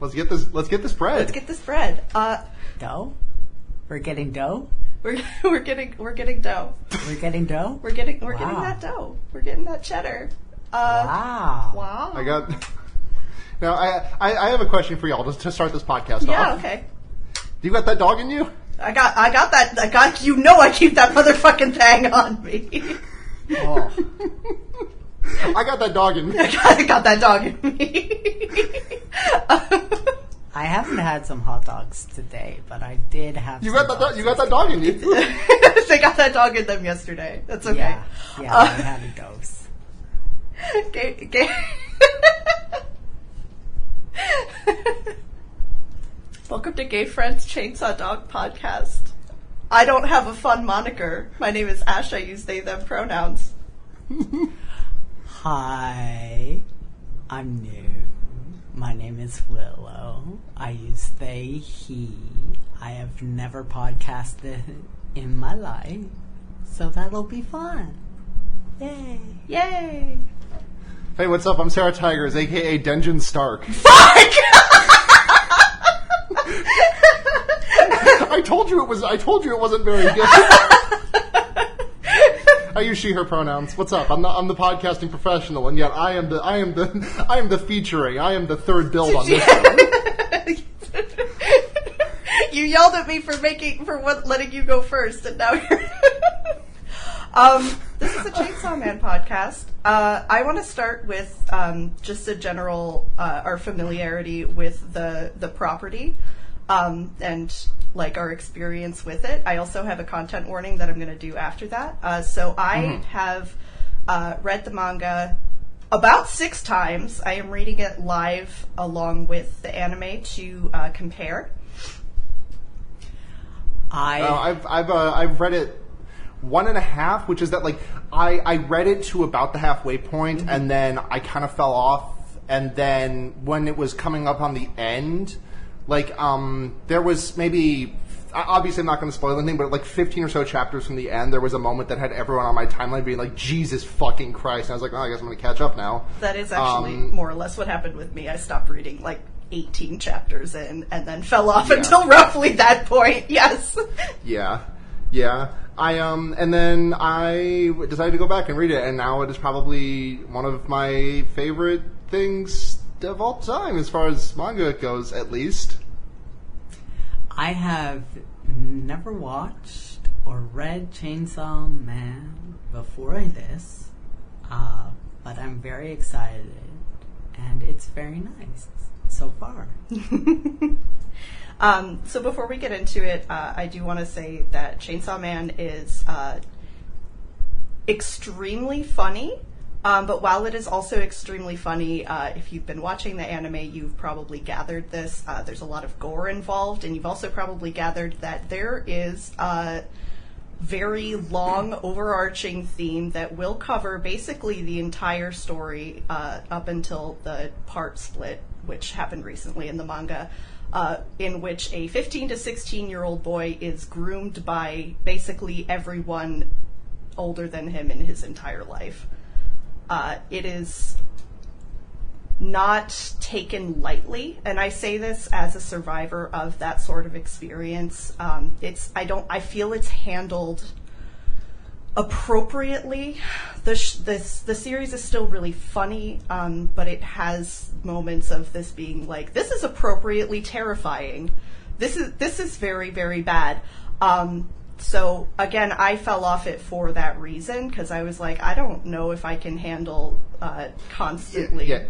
Let's get this bread. Let's get this bread. Dough? We're getting dough? We're getting dough. We're getting dough? We're getting that dough. We're getting that cheddar. Wow. I got. Now I have a question for y'all to start this podcast off. Yeah. Okay. You got that dog in you? I got that. I keep that motherfucking thing on me. Oh. I got that dog in me. I got that dog in me. I haven't had some hot dogs today, but I did have. You got that dog in you. They got that dog in them yesterday. That's okay. Yeah, I had a dose. Okay. Welcome to Gay Friends Chainsaw Dog Podcast. I don't have a fun moniker. My name is Ash. I use they, them pronouns. Hi, I'm new. My name is Willow. I use they, he. I have never podcasted in my life, so that'll be fun. Yay. Yay. Hey, what's up? I'm Sara Tigers, aka Dungeon Stark. Fuck! I told you it wasn't very good. I use she, her pronouns. What's up? I'm the podcasting professional, and yet I am the featuring. I am the third build on this one. You yelled at me for letting you go first, and now you're. This is a Chainsawman podcast. I want to start with just a general our familiarity with the property, and like our experience with it. I also have a content warning that I'm going to do after that. So I have read the manga about 6 times. I am reading it live along with the anime to compare. I've read it 1.5, which is that like I read it to about the halfway point, and then I kind of fell off, and then when it was coming up on the end, like there was maybe, obviously I'm not going to spoil anything, but like 15 or so chapters from the end, there was a moment that had everyone on my timeline being like, Jesus fucking Christ, and I was like, oh, I guess I'm going to catch up now. That is actually more or less what happened with me. I stopped reading like 18 chapters in, and then fell off until roughly that point. Yes. Yeah. And then I decided to go back and read it, and now it is probably one of my favorite things of all time, as far as manga goes, at least. I have never watched or read Chainsawman before this, but I'm very excited, and it's very nice so far. So before we get into it, I do want to say that Chainsawman is extremely funny, but while it is also extremely funny, if you've been watching the anime, you've probably gathered this. There's a lot of gore involved, and you've also probably gathered that there is a very long, overarching theme that will cover basically the entire story up until the part split, which happened recently in the manga. In which a 15 to 16-year-old boy is groomed by basically everyone older than him in his entire life. It is not taken lightly, and I say this as a survivor of that sort of experience. I feel it's handled appropriately. The series is still really funny, but it has moments of this being like, this is appropriately terrifying. This is very, very bad. So again, I fell off it for that reason, because I was like, I don't know if I can handle constantly. Yeah.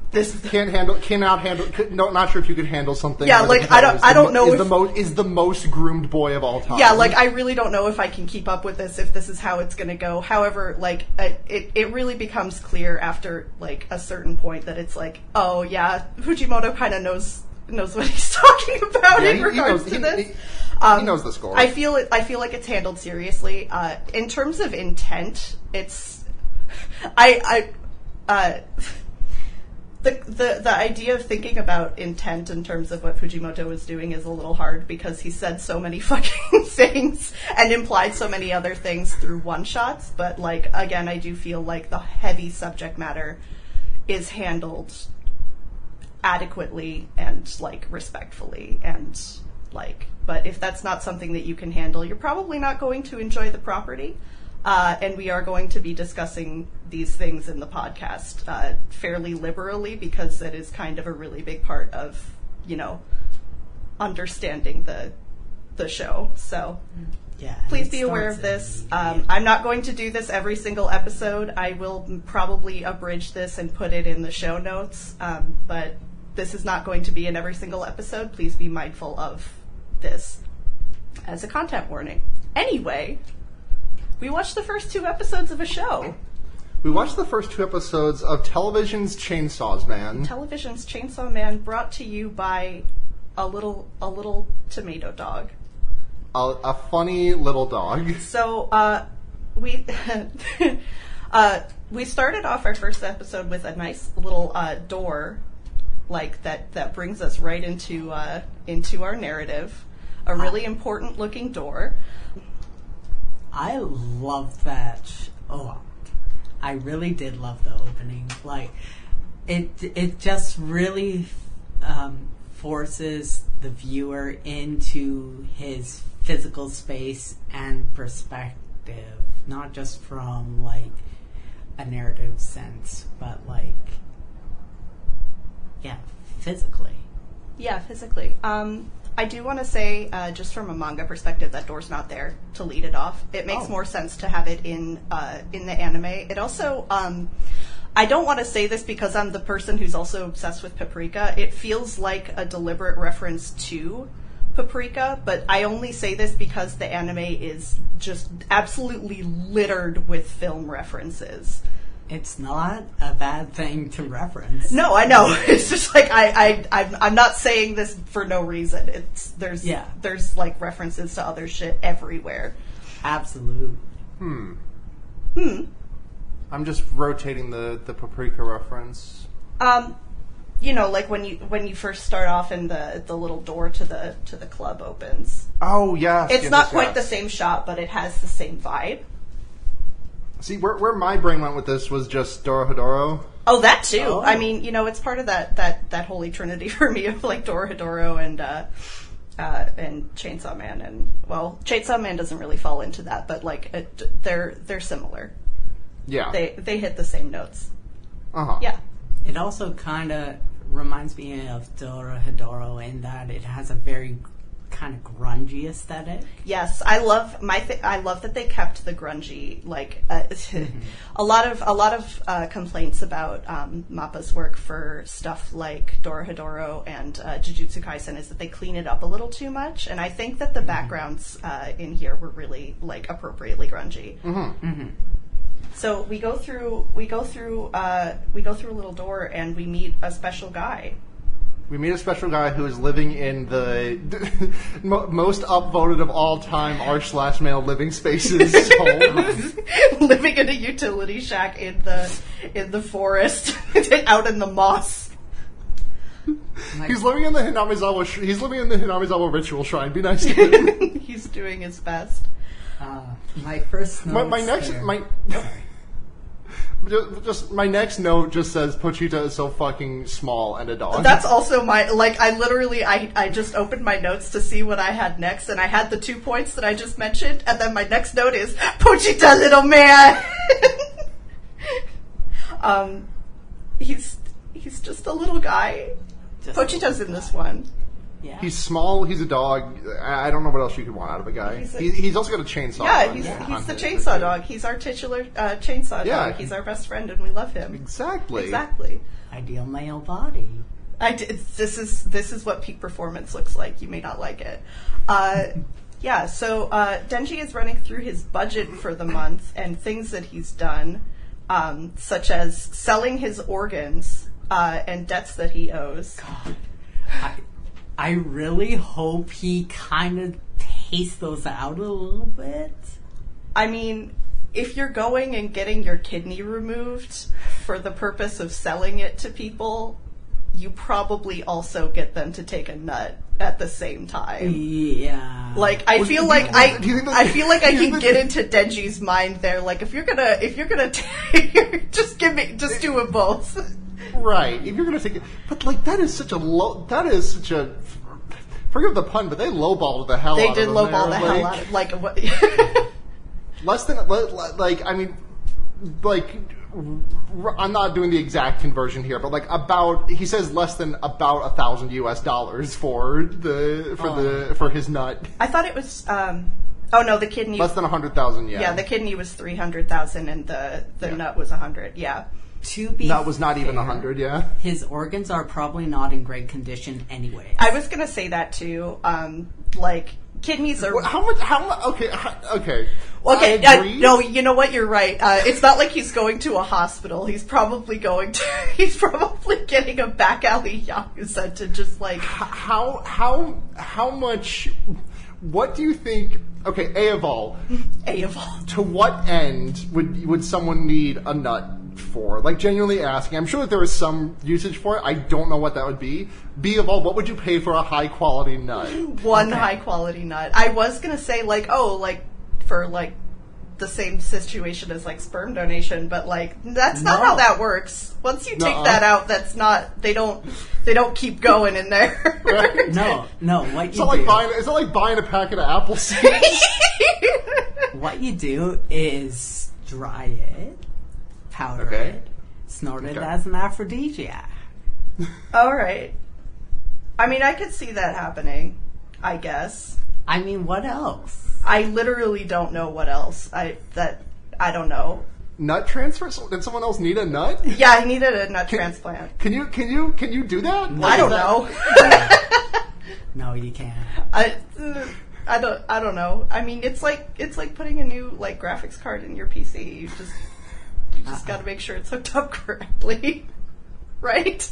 This cannot handle. No, not sure if you could handle something. Yeah, like I don't know if is the most groomed boy of all time. Yeah, like I really don't know if I can keep up with this, if this is how it's going to go. However, like it really becomes clear after like a certain point that it's like, oh yeah, Fujimoto kind of knows what he's talking about in regards to this. He knows the score. I feel like it's handled seriously. In terms of intent, it's The idea of thinking about intent in terms of what Fujimoto was doing is a little hard, because he said so many fucking things and implied so many other things through one-shots, but, like, again, I do feel like the heavy subject matter is handled adequately and like respectfully and like. But if that's not something that you can handle, you're probably not going to enjoy the property. And we are going to be discussing these things in the podcast fairly liberally because it is kind of a really big part of, understanding the show. So Yeah. please be aware of this. I'm not going to do this every single episode. I will probably abridge this and put it in the show notes. But this is not going to be in every single episode. Please be mindful of this as a content warning. Anyway, we watched the first 2 episodes of a show. We watched the first 2 episodes of television's Chainsawman. Television's Chainsawman, brought to you by a little tomato dog. A funny little dog. So we we started off our first episode with a nice little door, like that brings us right into our narrative. A really important looking door. I love that. Oh, I really did love the opening. Like, it just really forces the viewer into his physical space and perspective, not just from like a narrative sense, but like, yeah, physically. Yeah, physically. I do want to say, just from a manga perspective, that door's not there to lead it off. It makes more sense to have it in the anime. It also, I don't want to say this because I'm the person who's also obsessed with Paprika. It feels like a deliberate reference to Paprika, but I only say this because the anime is just absolutely littered with film references. It's not a bad thing to reference. No, I know. It's just like I'm not saying this for no reason. There's like references to other shit everywhere. Absolute. I'm just rotating the Paprika reference. Like when you first start off and the little door to the club opens. Oh yes. It's yes, not yes, quite yes. the same shot, but it has the same vibe. See, where my brain went with this was just Dorohedoro. Oh, that too. Oh. I mean, it's part of that holy trinity for me of like Dorohedoro and Chainsawman, and well, Chainsawman doesn't really fall into that, but like they're similar. Yeah. They hit the same notes. Uh-huh. Yeah. It also kind of reminds me of Dorohedoro in that it has a very kind of grungy aesthetic. Yes, I love I love that they kept the grungy. Like a lot of complaints about Mappa's work for stuff like Dorohedoro and Jujutsu Kaisen is that they clean it up a little too much, and I think that the backgrounds in here were really like appropriately grungy. So we go through a little door and we meet a special guy. We meet a special guy who is living in the most upvoted of all time r/male living spaces home. Living in a utility shack in the forest, out in the moss. He's living in the Hinamizawa ritual shrine. Be nice to him. He's doing his best. My first note. My next note just says Pochita is so fucking small and a dog. That's also I just opened my notes to see what I had next, and I had the 2 points that I just mentioned, and then my next note is Pochita, little man. He's just a little guy. Pochita's in this one. Yeah. He's small. He's a dog. I don't know what else you could want out of a guy. He's also got a chainsaw. Yeah, he's the chainsaw dog. He's our titular chainsaw dog. He's our best friend, and we love him. Exactly. Ideal male body. This is what peak performance looks like. You may not like it. So Denji is running through his budget for the month and things that he's done, such as selling his organs and debts that he owes. God. I really hope he kind of tastes those out a little bit. I mean, if you're going and getting your kidney removed for the purpose of selling it to people, you probably also get them to take a nut at the same time. Yeah. Like, I feel like I can get into Denji's mind there. Like, if you're gonna just do it both. Right. If you're going to take it, but like that is such a forgive the pun, but they lowballed the hell They out did of them. lowball the hell out of like what? Less than like I mean, like I'm not doing the exact conversion here, but like about he says less than about $1,000 for his nut. I thought it was. Oh no, the kidney less than 100,000. Yeah. Yeah, the kidney was 300,000, and the nut was 100. Yeah. That was not even 100. Yeah. His organs are probably not in great condition anyway. I was gonna say that too. Like kidneys are. How much? Okay. Okay. I agree. No, you know what? You're right. It's not like he's going to a hospital. He's probably He's probably getting a back alley yakuza to just like. How much? What do you think? Okay, A of all. To what end would someone need a nut for? Like, genuinely asking. I'm sure that there is some usage for it. I don't know what that would be. B of all, what would you pay for a high quality nut? One high quality nut. I was gonna say for the same situation as like sperm donation, but like that's not how that works. Once you take that out, that's not. They don't keep going in there. Right? No. What it's you not do? It's not like buying a packet of apple seeds. What you do is dry it, powder it, snort it as an aphrodisiac. All right. I mean, I could see that happening. I guess. I mean, what else? I literally don't know what else. I don't know. Nut transfer? Did someone else need a nut? Yeah, I needed a nut transplant. Can you do that? I don't know. No, you can't. I don't know. I mean, it's like putting a new like graphics card in your PC. You just got to make sure it's hooked up correctly, right?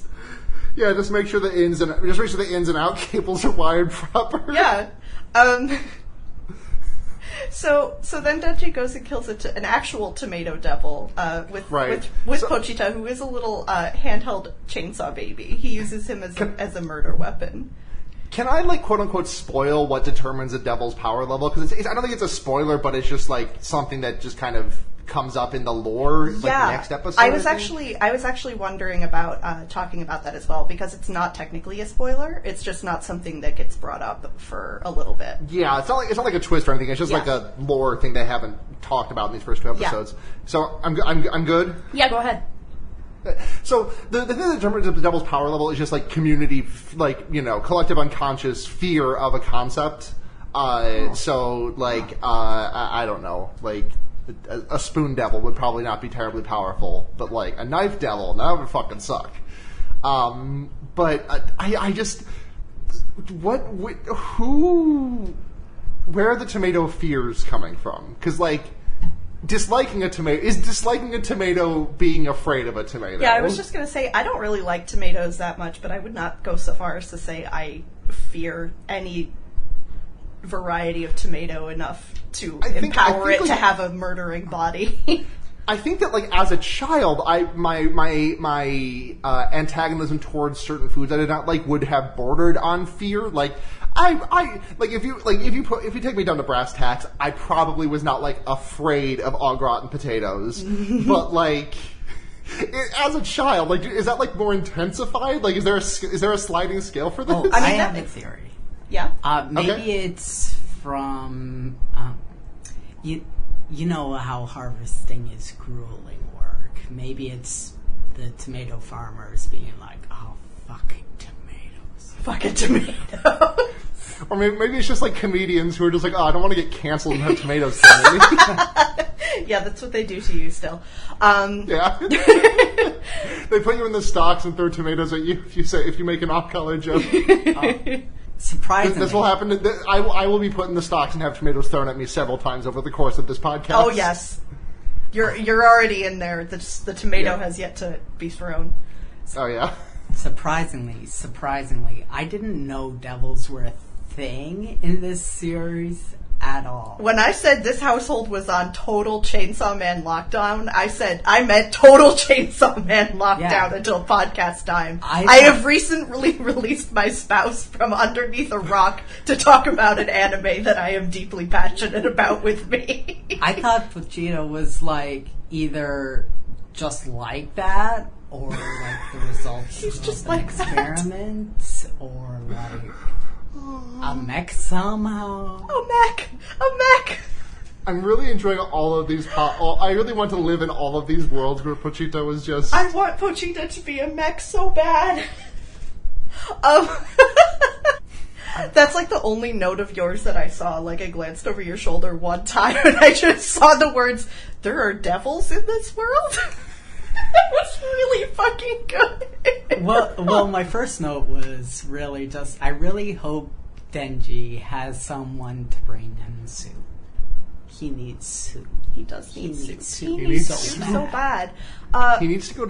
Yeah, just make sure the ins and out cables are wired proper. Yeah. So then Denji goes and kills an actual tomato devil with Pochita, who is a little handheld chainsaw baby. He uses him as a murder weapon. Can I like quote unquote spoil what determines a devil's power level? Because I don't think it's a spoiler, but it's just like something that just kind of comes up in the lore, like the next episode. I was actually wondering about talking about that as well, because it's not technically a spoiler. It's just not something that gets brought up for a little bit. Yeah, it's not like a twist or anything. It's just like a lore thing they haven't talked about in these first two episodes. Yeah. So I'm good. Yeah, go ahead. So the thing that determines the devil's power level is just like community, like collective unconscious fear of a concept. So like I don't know, like. A spoon devil would probably not be terribly powerful, but like a knife devil, that would fucking suck. But I just where are the tomato fears coming from? Because like disliking a tomato being afraid of a tomato. Yeah, I was just gonna say I don't really like tomatoes that much, but I would not go so far as to say I fear any variety of tomato enough to empower it to have a murdering body. I think that, like, as a child, my antagonism towards certain foods I did not like would have bordered on fear. Like, if you take me down to brass tacks, I probably was not like afraid of au gratin potatoes, but like. As a child, like, is that like more intensified? Like, is there a sliding scale for this? Oh, I have a theory. Yeah. Maybe it's from you know how harvesting is grueling work. Maybe it's the tomato farmers being like, oh, fucking tomatoes. Fucking tomatoes. Or maybe it's just like comedians who are just like, oh, I don't want to get canceled and have tomatoes thrown at me. Yeah, that's what they do to you still. Yeah. They put you in the stocks and throw tomatoes at you if you make an off-color joke. Surprisingly. This will happen. I will be put in the stocks and have tomatoes thrown at me several times over the course of this podcast. Oh, yes. You're already in there. The tomato has yet to be thrown. Oh, yeah. Surprisingly, I didn't know devils were a thing in this series at all. When I said this household was on total Chainsawman lockdown, I meant total Chainsawman lockdown until podcast time. I have recently released my spouse from underneath a rock to talk about an anime that I am deeply passionate about with me. I thought Pochita was like either just like that or like the results He's of just an like that. experiment, or like a mech somehow. A mech. I'm really enjoying all of these. I really want to live in all of these worlds where Pochita was just. I want Pochita to be a mech so bad. That's like the only note of yours that I saw. Like, I glanced over your shoulder one time and I just saw the words, "There are devils in this world." That was really fucking good. Well, my first note was really just, I really hope Denji has someone to bring him soup. He needs soup. He does need soup. soup. He needs so soup bad. so bad. He needs to go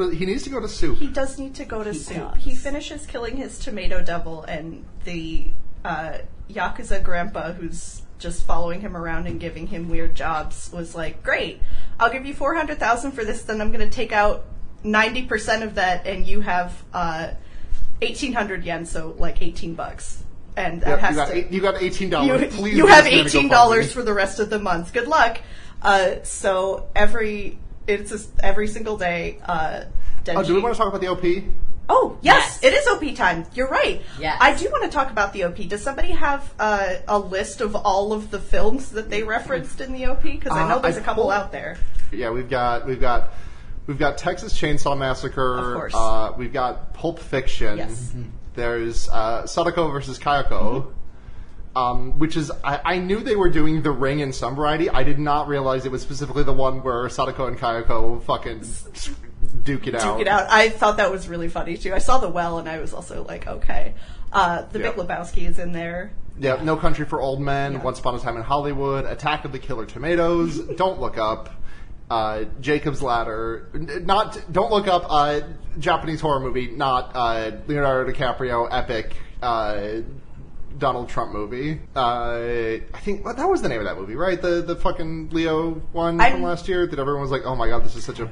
to soup. He does need to go to soup. does. He finishes killing his tomato devil, and the Yakuza grandpa, who's just following him around and giving him weird jobs, was like, "Great, I'll give you 400,000 for this. Then I'm going to take out 90% of that, and you have 1,800 yen, so like $18." And that you got $18. Please, you have give us a $18 GoFundMe. for the rest of the month. Good luck. So every single day, Denji. Do we want to talk about the OP? Oh, yes, Yes. it is OP time. You're right. Yes. I do want to talk about the OP. Does somebody have a list of all of the films that they referenced in the OP? Because I know there's a couple out there. Yeah, we've got Texas Chainsaw Massacre. Of course. We've got Pulp Fiction. Yes. There's Sadako versus Kayako, which is I knew they were doing The Ring in some variety. I did not realize it was specifically the one where Sadako and Kayako fucking duke it out. I thought that was really funny too. I saw The Well, and I was also like, okay. The Big Lebowski is in there. Yeah, No Country for Old Men, Yeah. Once Upon a Time in Hollywood, Attack of the Killer Tomatoes, Don't Look Up, Jacob's Ladder, Don't Look Up, Japanese horror movie, not Leonardo DiCaprio epic Donald Trump movie. I think that was the name of that movie, right? The fucking Leo one from last year that everyone was like, "Oh my god, this is such a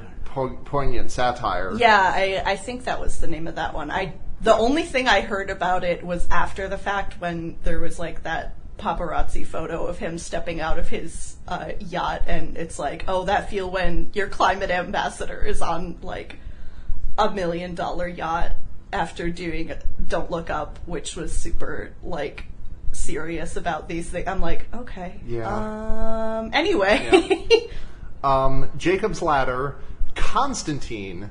poignant satire." Yeah, I think that was the name of that one. The only thing I heard about it was after the fact, when there was like that paparazzi photo of him stepping out of his yacht, and it's like, oh, that feel when your climate ambassador is on like $1 million yacht after doing Don't Look Up, which was super like serious about these things. I'm like, okay. Yeah. Anyway. Yeah. Jacob's Ladder, Constantine,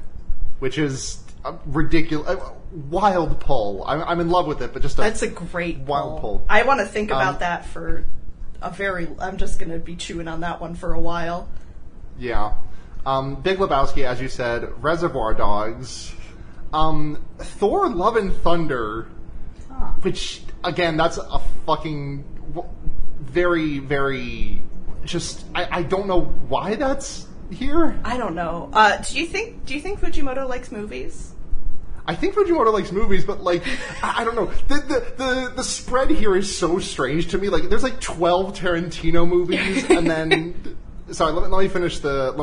which is a ridiculous, wild pull. I'm in love with it, but just That's a great wild pull. I want to think about that for I'm just going to be chewing on that one for a while. Yeah. Big Lebowski, as you said, Reservoir Dogs, Thor: Love and Thunder, which, again, that's a fucking very, very, just, I don't know why that's here. I don't know. Do you think Fujimoto likes movies? I think Fujimoto likes movies, but like I don't know. The spread here is so strange to me. Like there's like 12 Tarantino movies, and then sorry, let me finish the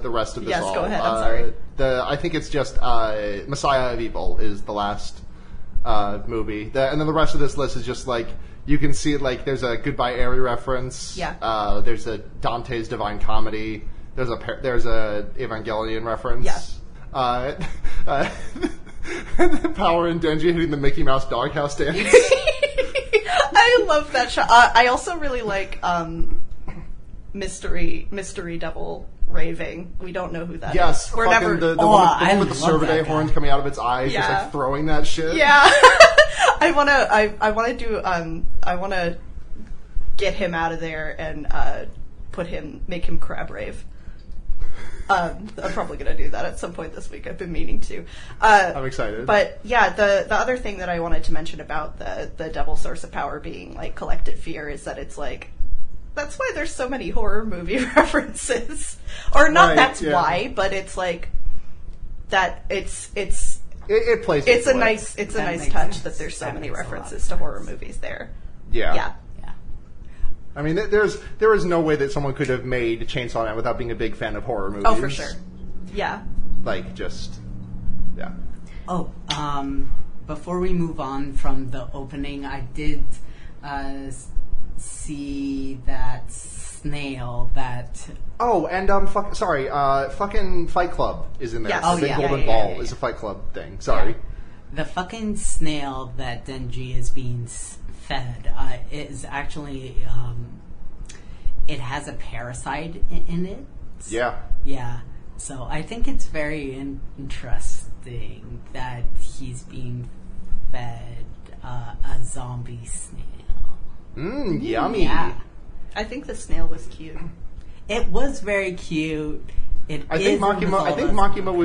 rest of this. Yes, all. go ahead. I'm sorry. I think it's just Messiah of Evil is the last movie, and then the rest of this list is just like you can see like there's a Goodbye Airy reference. Yeah. There's a Dante's Divine Comedy. There's a Evangelion reference. Yeah. And the Power and Denji hitting the Mickey Mouse doghouse dance. I love that shot. I also really like Mystery Devil raving. We don't know who that is. Yes, We're fucking never. the I one with the love Cervidae that guy. horns coming out of its eyes, just Yeah. like throwing that shit. Yeah. I want to get him out of there and make him crab rave. I'm probably going to do that at some point this week. I've been meaning to. I'm excited. But yeah, the other thing that I wanted to mention about the devil source of power being like collective fear is that it's like, that's why there's so many horror movie references. Or not Right, that's yeah. why, but it's like that it plays. it's a into it. nice That touch makes sense. that there's so That many makes a lot references of to horror sense. movies there. Yeah. Yeah. I mean, there is no way that someone could have made Chainsaw Man without being a big fan of horror movies. Oh, for sure. Yeah. Like, just, yeah. Oh, before we move on from the opening, I did see that snail that... Oh, and fucking Fight Club is in there. Yes. The Oh, big yeah. golden Yeah. ball is a Fight Club thing. Sorry. Yeah. The fucking snail that Denji is being fed is actually... it has a parasite in it. Yeah. Yeah. So I think it's very interesting that he's being fed a zombie snail. Yummy. Yeah. I think the snail was cute. It was very cute. I think Makima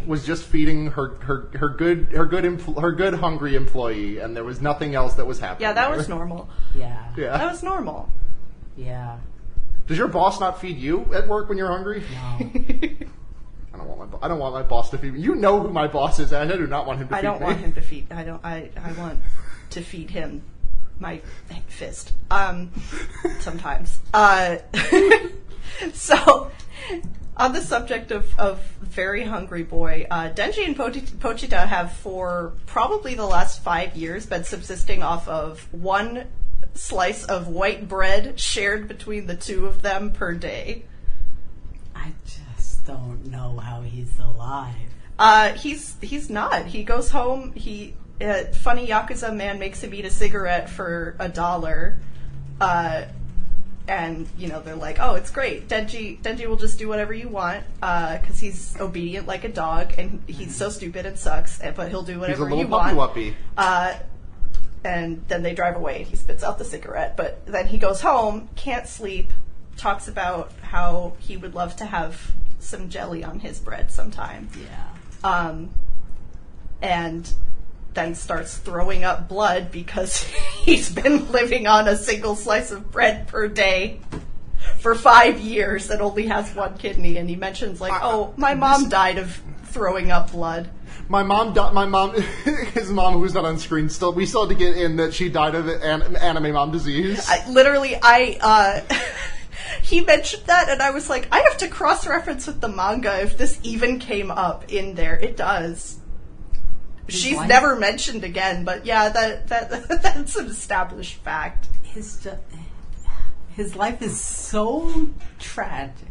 was just feeding her good hungry employee, and there was nothing else that was happening. Yeah, that there. was normal. Yeah. Yeah. That was normal. Yeah. Does your boss not feed you at work when you're hungry? No. I don't want my boss to feed me. You know who my boss is, and I do not want him to feed me. I don't want him to feed. I want to feed him my fist. Sometimes. So, on the subject of very hungry boy, Denji and Pochita have for probably the last 5 years been subsisting off of one slice of white bread shared between the two of them per day. I just don't know how he's alive. He's not. He goes home. Funny Yakuza man makes him eat a cigarette for $1. And, they're like, oh, it's great. Denji will just do whatever you want, because he's obedient like a dog, and he's so stupid and sucks, but he'll do whatever you want. He's a little puppy-wuppy. And then they drive away, and he spits out the cigarette. But then he goes home, can't sleep, talks about how he would love to have some jelly on his bread sometime. Yeah. And then starts throwing up blood because he's been living on a single slice of bread per day for 5 years and only has one kidney. And he mentions, my mom died of throwing up blood. My mom, his mom, who's not on screen, we still had to get in that she died of anime mom disease. He mentioned that, and I was like, I have to cross-reference with the manga if this even came up in there. It does. She's never mentioned again, but yeah, that's an established fact. His life is so tragic,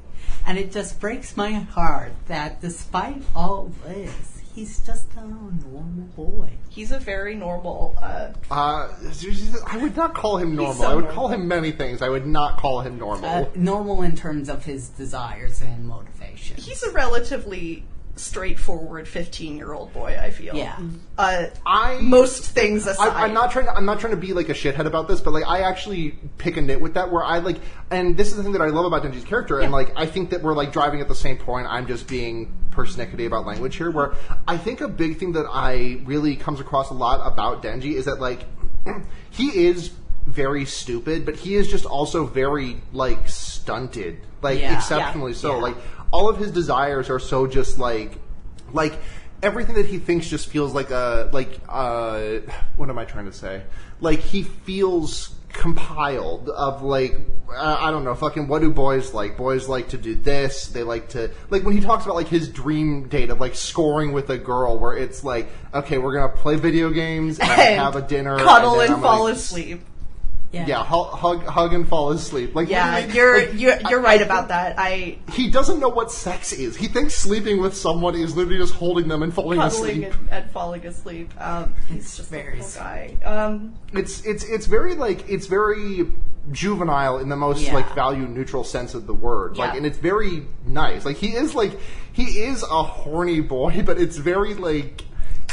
and it just breaks my heart that despite all this, he's just a normal boy. He's a very normal... I would not call him normal. So I would normal. call him many things. I would not call him normal. Normal in terms of his desires and motivations. He's a relatively straightforward 15-year-old boy, I feel. Yeah. Most things aside. I'm not trying to be like a shithead about this, but I actually pick a nit with that where and this is the thing that I love about Denji's character, and I think that we're driving at the same point. I'm just being persnickety about language here, where I think a big thing that I really comes across a lot about Denji is that he is very stupid, but he is just also very stunted, exceptionally so. Yeah. All of his desires are so just everything that he thinks just feels what am I trying to say? He feels compiled of I don't know, fucking what do boys like? Boys like to do this. They like to when he talks about his dream date of scoring with a girl, where it's okay, we're gonna play video games and have a dinner, cuddle and and fall asleep. Yeah, hug and fall asleep. You're right about that. He doesn't know what sex is. He thinks sleeping with someone is literally just holding them and falling cuddling asleep. and falling asleep. He's just very a little guy. It's very juvenile in the most value neutral sense of the word. Yeah. And it's very nice. He is a horny boy, but it's very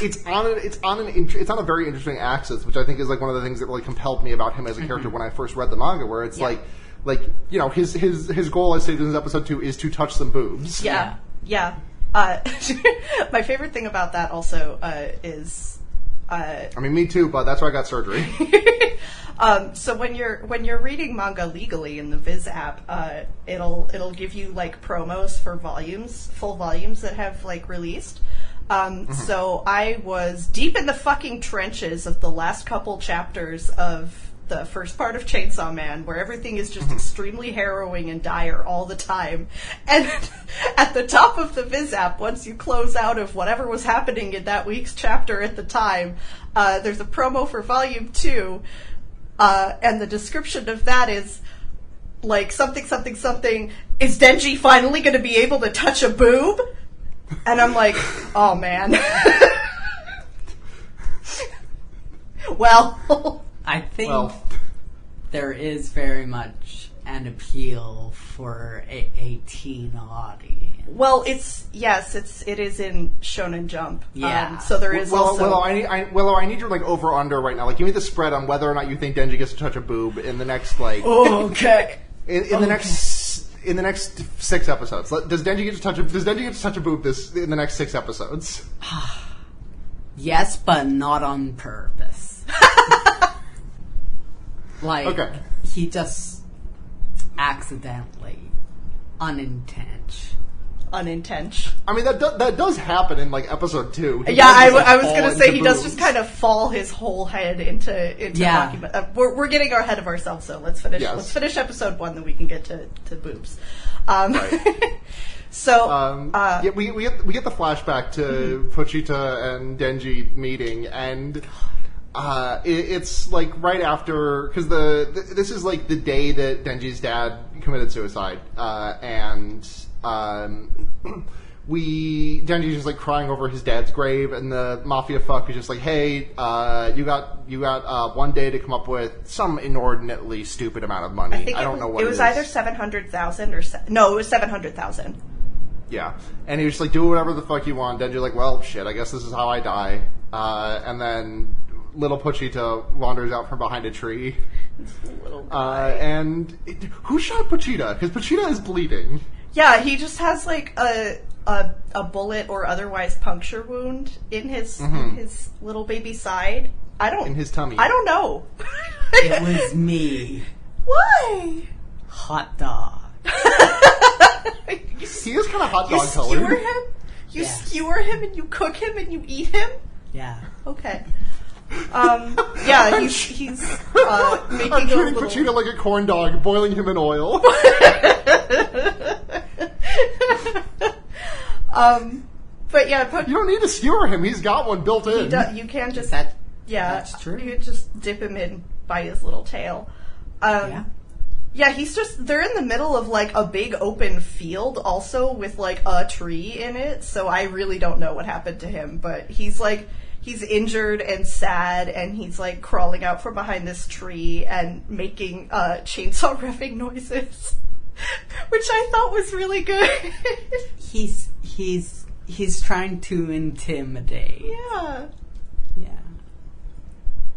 it's on a very interesting axis, which I think is one of the things that really compelled me about him as a character when I first read the manga, where it's his goal, as stated in episode 2, is to touch some boobs. Yeah. My favorite thing about that also is me too, but that's why I got surgery. So when you're reading manga legally in the Viz app, it'll give you promos for full volumes that have released. So I was deep in the fucking trenches of the last couple chapters of the first part of Chainsawman, where everything is just extremely harrowing and dire all the time. And at the top of the Viz app, once you close out of whatever was happening in that week's chapter at the time, there's a promo for Volume 2, and the description of that is like something. Is Denji finally going to be able to touch a boob? And I'm like, oh man. Well, I think there is very much an appeal for a teen audience. well, it is in Shonen Jump. Yeah. So there is also... Willow, I need your, like, over-under right now. Like, give me the spread on whether or not you think Denji gets to touch a boob in the next, like... Okay. In the next 6 episodes. Does Denji get to touch a boob in the next 6 episodes? Yes, but not on purpose. Like, okay. He just accidentally, unintentional. I mean, that does happen in, like, episode 2. Yeah, I was going to say he does just kind of fall his whole head into hockey. But we're getting ahead of ourselves, so let's finish. Yes. Let's finish episode 1, then we can get to boobs. Right. So we get the flashback to Pochita and Denji meeting, and it's like right after, because this is like the day that Denji's dad committed suicide, and Denji's just like crying over his dad's grave, and the mafia fuck is just like, hey, you got 1 day to come up with some inordinately stupid amount of money. I think I don't know what it was. Either 700,000 or no, it was 700,000. Yeah, and he was just like, do whatever the fuck you want. Denji's like, well, shit, I guess this is how I die. And then little Pochita wanders out from behind a tree. And who shot Pochita? Because Pochita is bleeding. Yeah, he just has like a bullet or otherwise puncture wound in his little baby side. In his tummy. I don't know. It was me. Why? Hot dog. He is kind of hot dog colored. You skewer him? You skewer him and you cook him and you eat him? Yeah. Okay. Yeah, he's making I'm treating little... Pochita like a corn dog, boiling him in oil. But yeah, you don't need to skewer him. He's got one built in. You can just... That's true. You can just dip him in by his little tail. Yeah, they're in the middle of, like, a big open field also with, like, a tree in it, so I really don't know what happened to him, but he's injured and sad, and he's, like, crawling out from behind this tree and making, chainsaw revving noises, which I thought was really good. He's trying to intimidate. Yeah. Yeah.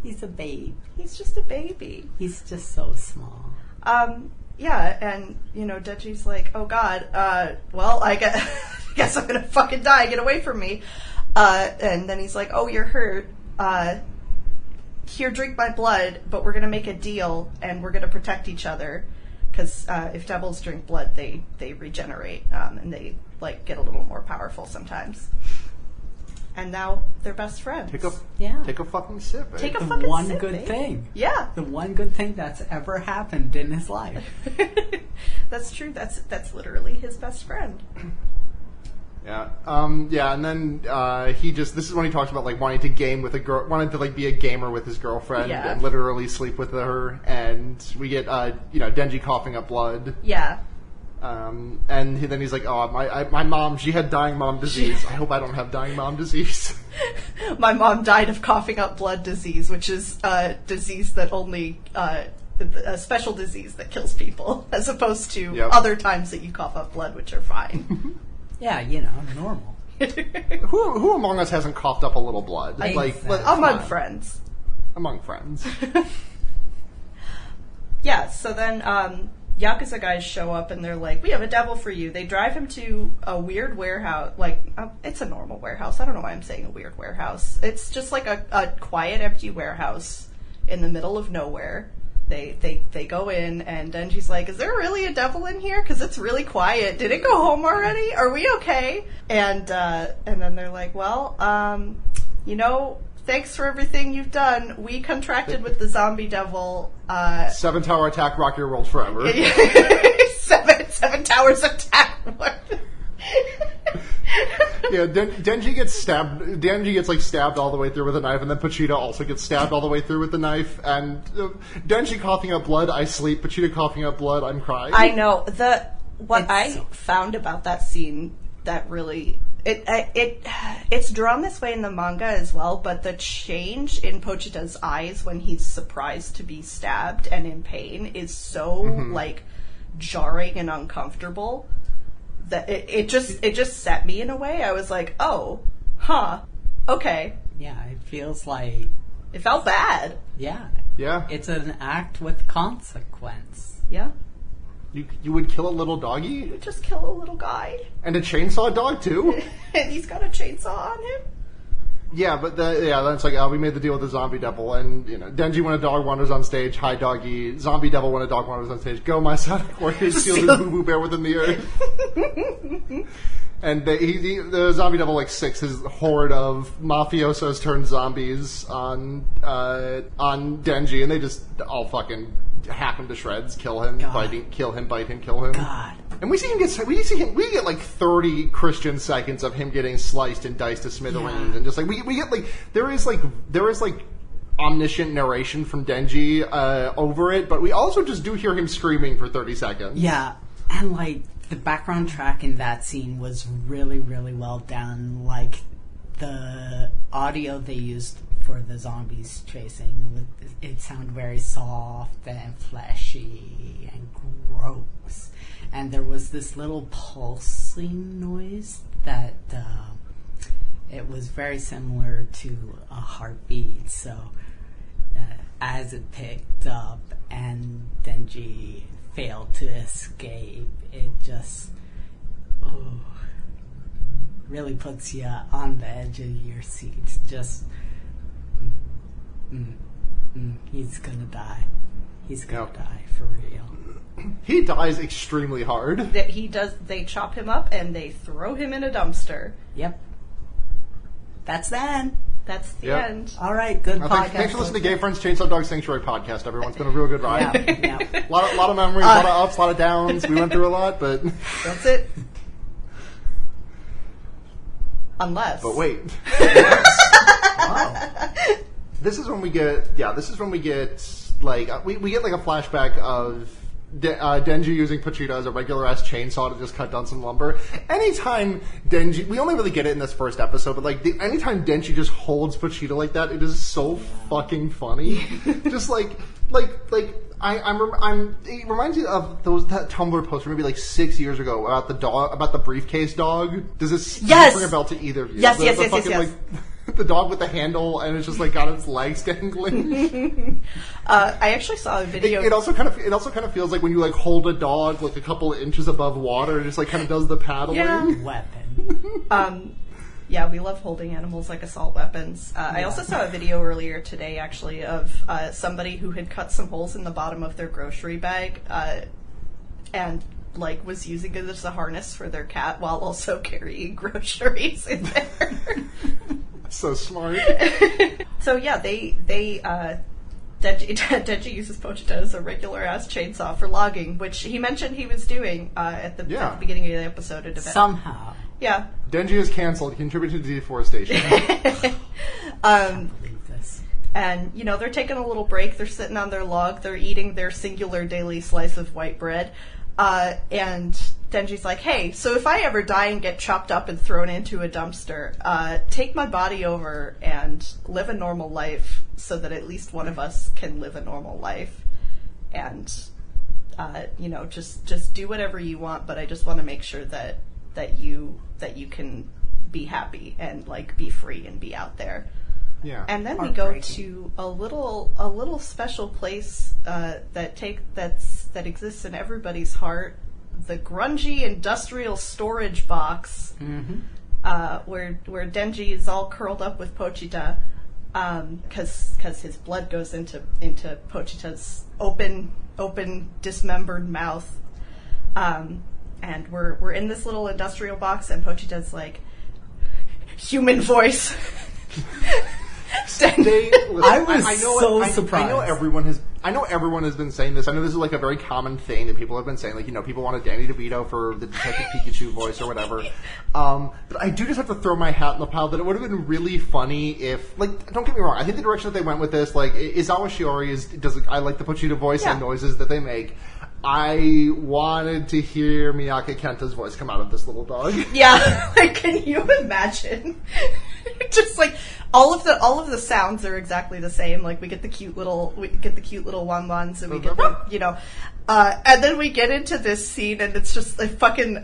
He's a babe. He's just a baby. He's just so small. Yeah, and, Denji's like, oh god, well, I guess I'm gonna fucking die, get away from me. And then he's like, oh, you're hurt, here, drink my blood, but we're gonna make a deal, and we're gonna protect each other, because, if devils drink blood, they regenerate, and they, like, get a little more powerful sometimes. And now they're best friends. Take a fucking sip. Eh? Take a The fucking one sip, good eh? thing. Yeah. The one good thing that's ever happened in his life. That's true. That's literally his best friend. Yeah. And then this is when he talks about like wanting to like be a gamer with his girlfriend and literally sleep with her, and we get Denji coughing up blood. Yeah. And then he's like, oh, my mom, she had dying mom disease. I hope I don't have dying mom disease. My mom died of coughing up blood disease, which is a disease that only, a special disease that kills people, as opposed to other times that you cough up blood, which are fine. Yeah, normal. Who among us hasn't coughed up a little blood? Exactly. Among friends. Among friends. Yeah, so then, Yakuza guys show up and they're like, we have a devil for you. They drive him to a weird warehouse, it's a normal warehouse. I don't know why I'm saying a weird warehouse. It's just like a quiet, empty warehouse in the middle of nowhere. They go in and Denji's like, is there really a devil in here? Because it's really quiet. Did it go home already? Are we okay? And then they're like, well, thanks for everything you've done. We contracted with the zombie devil. 7 tower attack, rock your world forever. seven towers attack. Denji gets stabbed. Denji gets like stabbed all the way through with a knife, and then Pochita also gets stabbed all the way through with the knife. And Denji coughing up blood, I sleep. Pochita coughing up blood, I'm crying. I know what I found about that scene that really it's drawn this way in the manga as well, but the change in Pochita's eyes when he's surprised to be stabbed and in pain is so like jarring and uncomfortable that it just set me in a way. I was like, oh, huh, okay. Yeah, it feels like it felt bad. Yeah. It's an act with consequence. Yeah. You would kill a little doggy? You would just kill a little guy. And a chainsaw dog, too? And he's got a chainsaw on him? Yeah, but then it's like, we made the deal with the zombie devil, and, you know, Denji when a dog wanders on stage, hi doggy. Zombie devil when a dog wanders on stage, go my sonic warrior, steal the boo-boo bear within the earth. And the zombie devil, like, sicks his horde of mafiosos turned zombies on Denji, and they just all fucking hack him to shreds, kill him, bite him. God. And we get like 30 Christian seconds of him getting sliced and diced to smithereens, and just like we get like there is like omniscient narration from Denji over it, but we also just do hear him screaming for 30 seconds. Yeah, and like the background track in that scene was really, really well done. Like the audio they used for the zombies chasing, it sounded very soft and fleshy and gross. And there was this little pulsing noise that it was very similar to a heartbeat. So as it picked up and Denji failed to escape, it just really puts you on the edge of your seat. Just he's gonna die. He's gonna die for real. He dies extremely hard. They chop him up and they throw him in a dumpster. Yep. That's the end. That's the end. All right, good podcast. Thanks for listening to Gay Friends Chainsaw Dog Sanctuary podcast, everyone. It's been a real good ride. Yeah. A lot of memories, a lot of ups, a lot of downs. We went through a lot, but... That's it. Unless. But wait. Wow. This is when we get, like, we get, like, a flashback of Denji using Pochita as a regular-ass chainsaw to just cut down some lumber. Anytime Denji, we only really get it in this first episode, but, like, anytime Denji just holds Pochita like that, it is so fucking funny. Just, it reminds me of that Tumblr post from maybe, like, 6 years ago about the dog, about the briefcase dog. Does this ring a bell to either of you? Yes. Like, the dog with the handle, and it's just like got its legs dangling. I actually saw a video. It also kind of feels like when you like hold a dog like a couple of inches above water, it just like kind of does the paddling. Yeah. Weapon. Yeah, we love holding animals like assault weapons. I also saw a video earlier today, actually, of somebody who had cut some holes in the bottom of their grocery bag, and like was using it as a harness for their cat while also carrying groceries in there. So smart. So yeah, Denji uses Pochita as a regular ass chainsaw for logging, which he mentioned he was doing at the beginning of the episode. Somehow. Yeah. Denji is canceled. Contributed to deforestation. I believe this. And, you know, they're taking a little break. They're sitting on their log. They're eating their singular daily slice of white bread. And Denji's like, hey, so if I ever die and get chopped up and thrown into a dumpster, take my body over and live a normal life so that at least one of us can live a normal life. And, you know, just do whatever you want, but I just want to make sure that you can be happy and, like, be free and be out there. Yeah. And then we go to a little special place that exists in everybody's heart, the grungy industrial storage box, where Denji is all curled up with Pochita, because his blood goes into Pochita's open dismembered mouth, and we're in this little industrial box, and Pochita's like, human voice. extended. I was surprised. I know everyone has been saying this. I know this is like a very common thing that people have been saying. Like, people wanted Danny DeVito for the Detective Pikachu voice or whatever. But I do just have to throw my hat in the pile that it would have been really funny if, like, don't get me wrong. I think the direction that they went with this, like, Izawa Shiori I like the Pochita voice and noises that they make. I wanted to hear Miyake Kenta's voice come out of this little dog. Yeah, like, can you imagine? Just like all of the sounds are exactly the same. Like we get the cute little one-ones, and we get the, and then we get into this scene, and it's just a fucking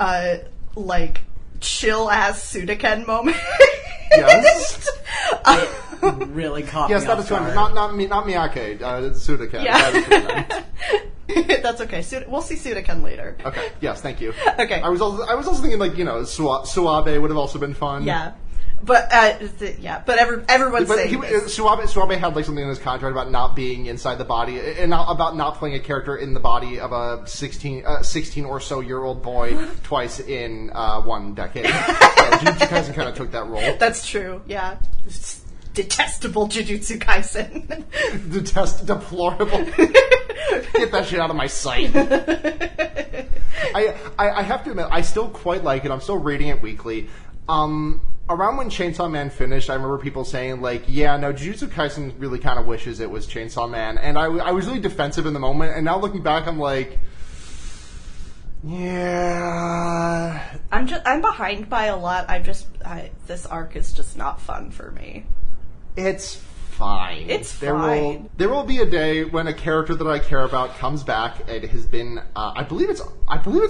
like chill ass Sudaken moment. Yes. Really caught me. Yes, that is correct. Not Miyake. Sudaken. Yeah. That is correct. That's okay. We'll see Sudaken later. Okay. Yes. Thank you. Okay. I was also thinking, like, Suabe would have also been fun. Yeah. But everyone's saying this. Suabe had like something in his contract about not being inside the body and about not playing a character in the body of a 16 or so year old boy twice in 1 decade. Jujutsu Kaisen kind of took that role. That's true. Yeah. Detestable Jujutsu Kaisen. Deplorable. Get that shit out of my sight. I have to admit, I still quite like it. I'm still reading it weekly. Around when Chainsawman finished, I remember people saying, like, yeah, no, Jujutsu Kaisen really kind of wishes it was Chainsawman. And I was really defensive in the moment, and now looking back, I'm like, yeah. I'm behind by a lot. This arc is just not fun for me. It's fine. There will be a day when a character that I care about comes back. It has been, I believe it's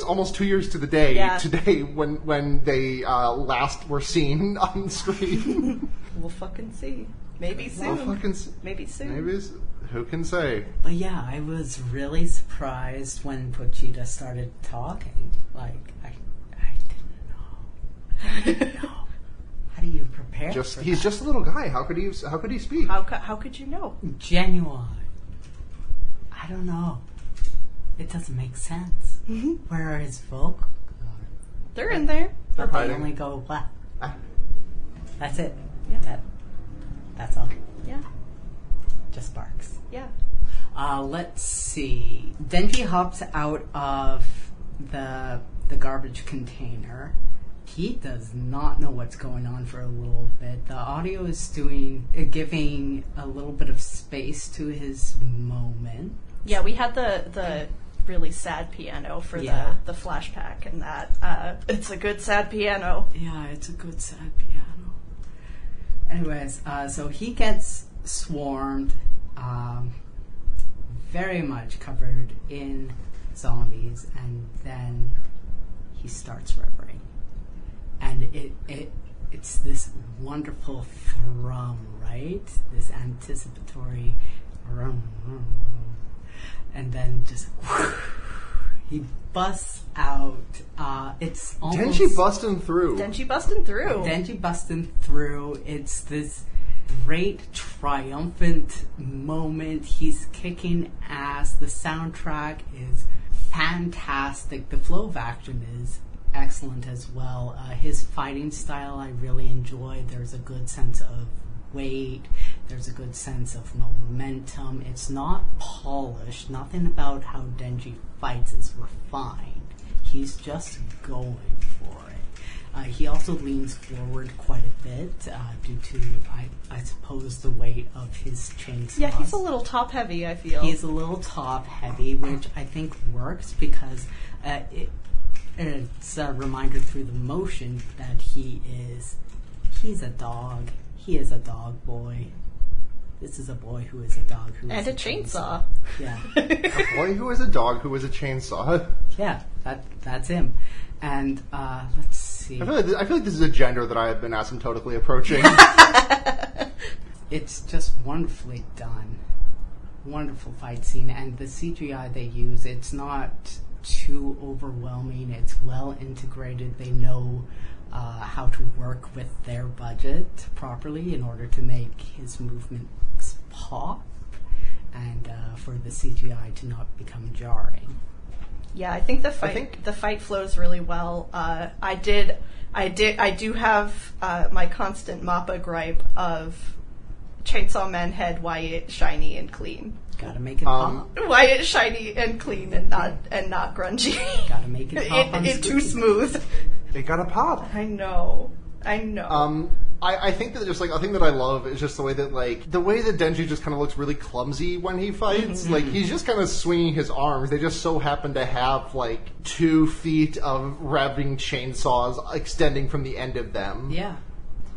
almost 2 years to the day today when they last were seen on screen. We'll fucking see. Maybe soon. Maybe soon. Who can say? But yeah, I was really surprised when Pochita started talking. Like, I didn't know. How do you prepare? He's just a little guy. How could he speak? How could you know? Genuine. I don't know. It doesn't make sense. Mm-hmm. Where are his vocal? They're in there. But they only go what? That's it. Yeah. That's all. Yeah. Just barks. Yeah. Let's see. Denji hops out of the garbage container. He does not know what's going on for a little bit. The audio is giving a little bit of space to his moment. Yeah, we had the really sad piano for the flashback, and that it's a good sad piano. Yeah, it's a good sad piano. Anyways, so he gets swarmed, very much covered in zombies, and then he starts revving. And it's this wonderful thrum, right? This anticipatory rum. And then just he busts out. It's almost Denji busting through. Denji busting through. It's this great triumphant moment. He's kicking ass. The soundtrack is fantastic. The flow of action is excellent as well. His fighting style I really enjoy. There's a good sense of weight. There's a good sense of momentum. It's not polished. Nothing about how Denji fights is refined. He's just going for it. He also leans forward quite a bit due to, I suppose, the weight of his chainsaw. Yeah, he's a little top heavy, I feel. He's a little top heavy, which I think works because it's a reminder through the motion that he's a dog. He is a dog boy. This is a boy who is a dog who is a chainsaw. Yeah. A boy who is a dog who is a chainsaw. Yeah, that's him. And let's see. I feel like this is a gender that I have been asymptotically approaching. It's just wonderfully done. Wonderful fight scene, and the CGI they use, it's not too overwhelming. It's well integrated. They know how to work with their budget properly in order to make his movements pop and for the CGI to not become jarring. Yeah, I think the fight flows really well. I do have my constant Mappa gripe of Chainsawman head Wyatt shiny and clean. Gotta make it pop. Wyatt shiny and clean and not grungy. Gotta make it pop. It's too smooth. It got a pop. I know. I think that just like a thing that I love is just the way that Denji just kind of looks really clumsy when he fights. Like he's just kind of swinging his arms. They just so happen to have like 2 feet of revving chainsaws extending from the end of them. Yeah.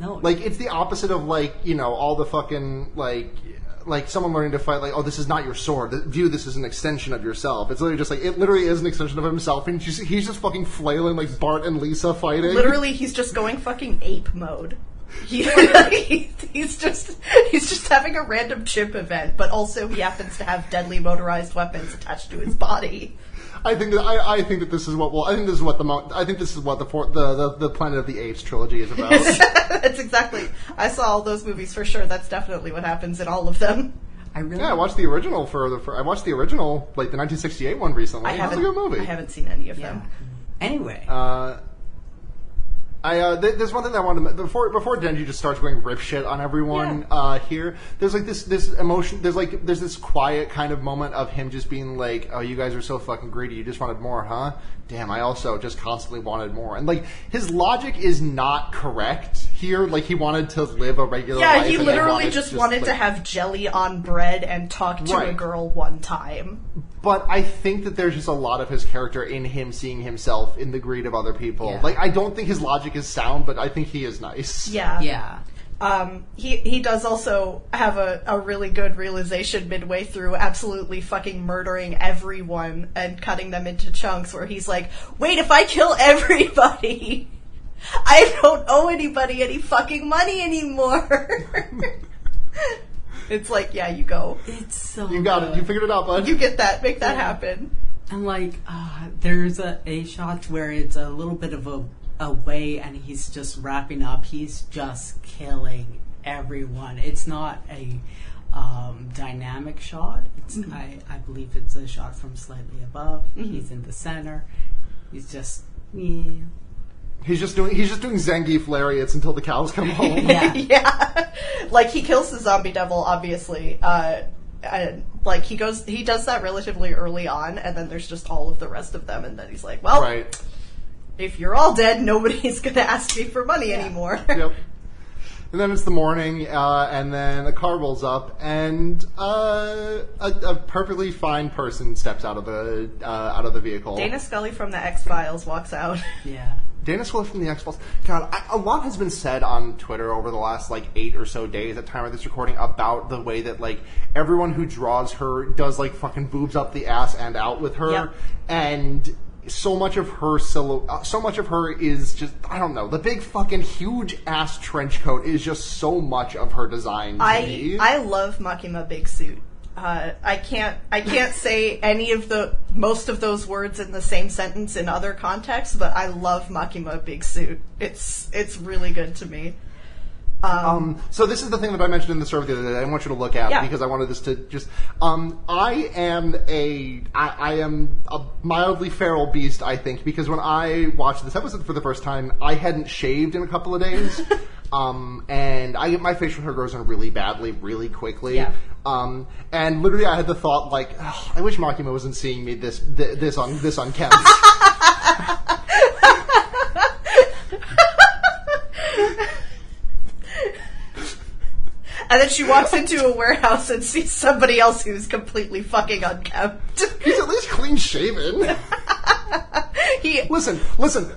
No. Like it's the opposite of like, you know, all the fucking like someone learning to fight, like, oh, this is not your sword. View this as an extension of yourself. It's literally just like, it literally is an extension of himself, and he's just fucking flailing like Bart and Lisa fighting. Literally, he's just going fucking ape mode. He's just having a random chip event, but also he happens to have deadly motorized weapons attached to his body. I think that this is what the Planet of the Apes trilogy is about. That's exactly. I saw all those movies for sure. That's definitely what happens in all of them. I watched the original I watched the original, like the 1968 one recently. It's a good movie. I haven't seen any of them. Anyway. There's one thing that I wanted to before Denji just starts going rip shit on everyone here. There's like this emotion. There's this quiet kind of moment of him just being like, "Oh, you guys are so fucking greedy. You just wanted more, huh? Damn, I also just constantly wanted more." And like his logic is not correct here. Like he wanted to live a regular life. Yeah, he literally just wanted to have jelly on bread and talk to a girl one time. But I think that there's just a lot of his character in him seeing himself in the greed of other people. Yeah. Like, I don't think his logic is sound, but I think he is nice. Yeah. Yeah. He does also have a really good realization midway through absolutely fucking murdering everyone and cutting them into chunks where he's like, wait, if I kill everybody, I don't owe anybody any fucking money anymore. It's like, yeah, you go. It's so You got it. You figured it out, bud. You get that. Make that happen. And like, there's a shot where it's a little bit of a way and he's just wrapping up. He's just killing everyone. It's not a dynamic shot. It's I believe it's a shot from slightly above. He's in the center. He's just He's just doing Zangief lariats until the cows come home. Yeah. Like he kills the zombie devil, obviously. And like he does that relatively early on, and then there's just all of the rest of them, and then he's like, well, right. If you're all dead, nobody's gonna ask me for money anymore. Yep. And then it's the morning, and then a car rolls up, and a perfectly fine person steps out of the vehicle. Dana Scully from the X-Files walks out. Yeah. Dana Scully from the X-Files. God, a lot has been said on Twitter over the last, 8 or so days at the time of this recording about the way that, everyone who draws her does, fucking boobs up the ass and out with her. Yep. And so much of her is just, I don't know, the big fucking huge ass trench coat is just so much of her design to me. I love Makima Big Suit. I can't say most of those words in the same sentence in other contexts, but I love Makima Big Suit. It's really good to me. So this is the thing that I mentioned in the survey the other day. I want you to look at because I wanted this to just. I am a mildly feral beast, I think, because when I watched this episode for the first time, I hadn't shaved in a couple of days, and my facial hair grows in really badly, really quickly. Yeah. And literally, I had the thought I wish Makima wasn't seeing me this unkempt. And then she walks into a warehouse and sees somebody else who's completely fucking unkempt. He's at least clean shaven. Listen,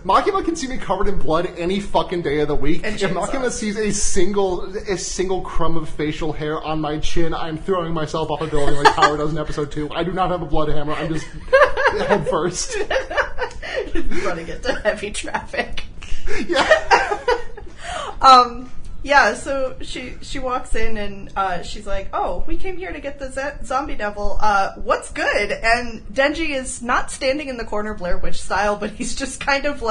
Makima can see me covered in blood any fucking day of the week. And if Makima sees a single crumb of facial hair on my chin, I'm throwing myself off a building like Power does in episode 2. I do not have a blood hammer. I'm just head first. Running into heavy traffic. Yeah. Yeah, so she walks in and she's like, oh, we came here to get the zombie devil. What's good? And Denji is not standing in the corner Blair Witch style, but he's just kind of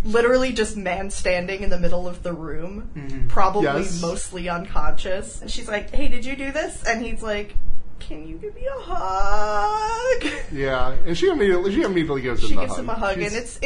literally just man standing in the middle of the room, probably mostly unconscious. And she's like, hey, did you do this? And he's like, can you give me a hug? Yeah, and she immediately gives him a hug. She gives him a hug, and it's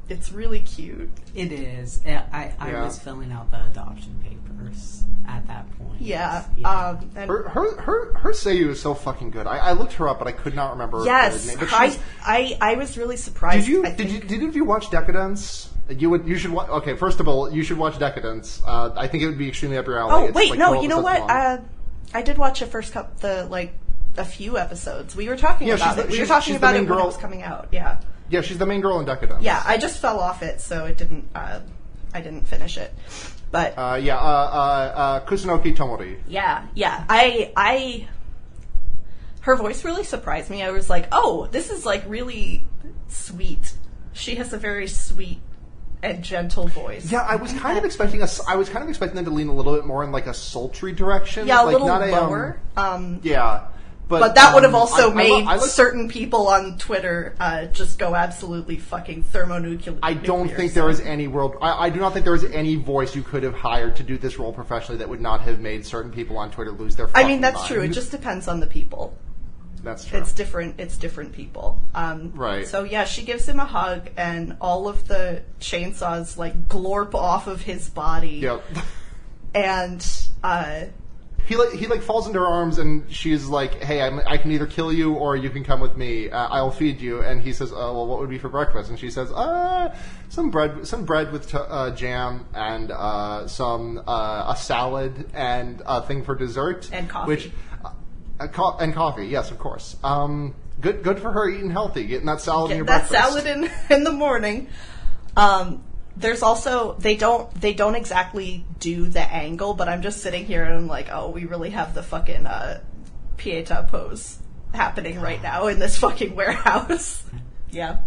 it's really cute. It is. I Yeah. was filling out the adoption papers at that point. Yeah. And Her Seiyu is so fucking good. I looked her up, but I could not remember yes, her name. But she's- I was really surprised. Did you watch Decadence? You should watch. Okay, first of all, you should watch Decadence. I think it would be extremely up your alley. Oh It's wait, like no, 12 you know what? episodes long. I did watch a few episodes. We were talking about it. We were talking about it when it was coming out. Yeah. Yeah, she's the main girl in Decadence. Yeah, I just fell off it, so it didn't. I didn't finish it. But Kusunoki Tomori. yeah. Her voice really surprised me. I was like, oh, this is like really sweet. She has a very sweet and gentle voice. Yeah, I was kind of expecting them to lean a little bit more in like a sultry direction. Yeah, a like, little not lower. Yeah. But that would have also made I certain people on Twitter just go absolutely fucking thermonuclear. I don't think there is any I do not think there is any voice you could have hired to do this role professionally that would not have made certain people on Twitter lose their fucking I mean, that's mind. true. It just depends on the people. That's true. It's different people. Right. So yeah, she gives him a hug, and all of the chainsaws like glorp off of his body. Yep. And He falls into her arms, and she's like, "Hey, I can either kill you or you can come with me. I'll feed you." And he says, "Oh, well, what would be for breakfast?" And she says, some bread with jam, and a salad, and a thing for dessert, And coffee. And coffee, yes, of course. Good for her eating healthy, getting that salad in your that breakfast. salad in the morning. There's also they don't exactly do the angle, but I'm just sitting here and I'm like, oh, we really have the fucking Pieta pose happening right now in this fucking warehouse. Yeah.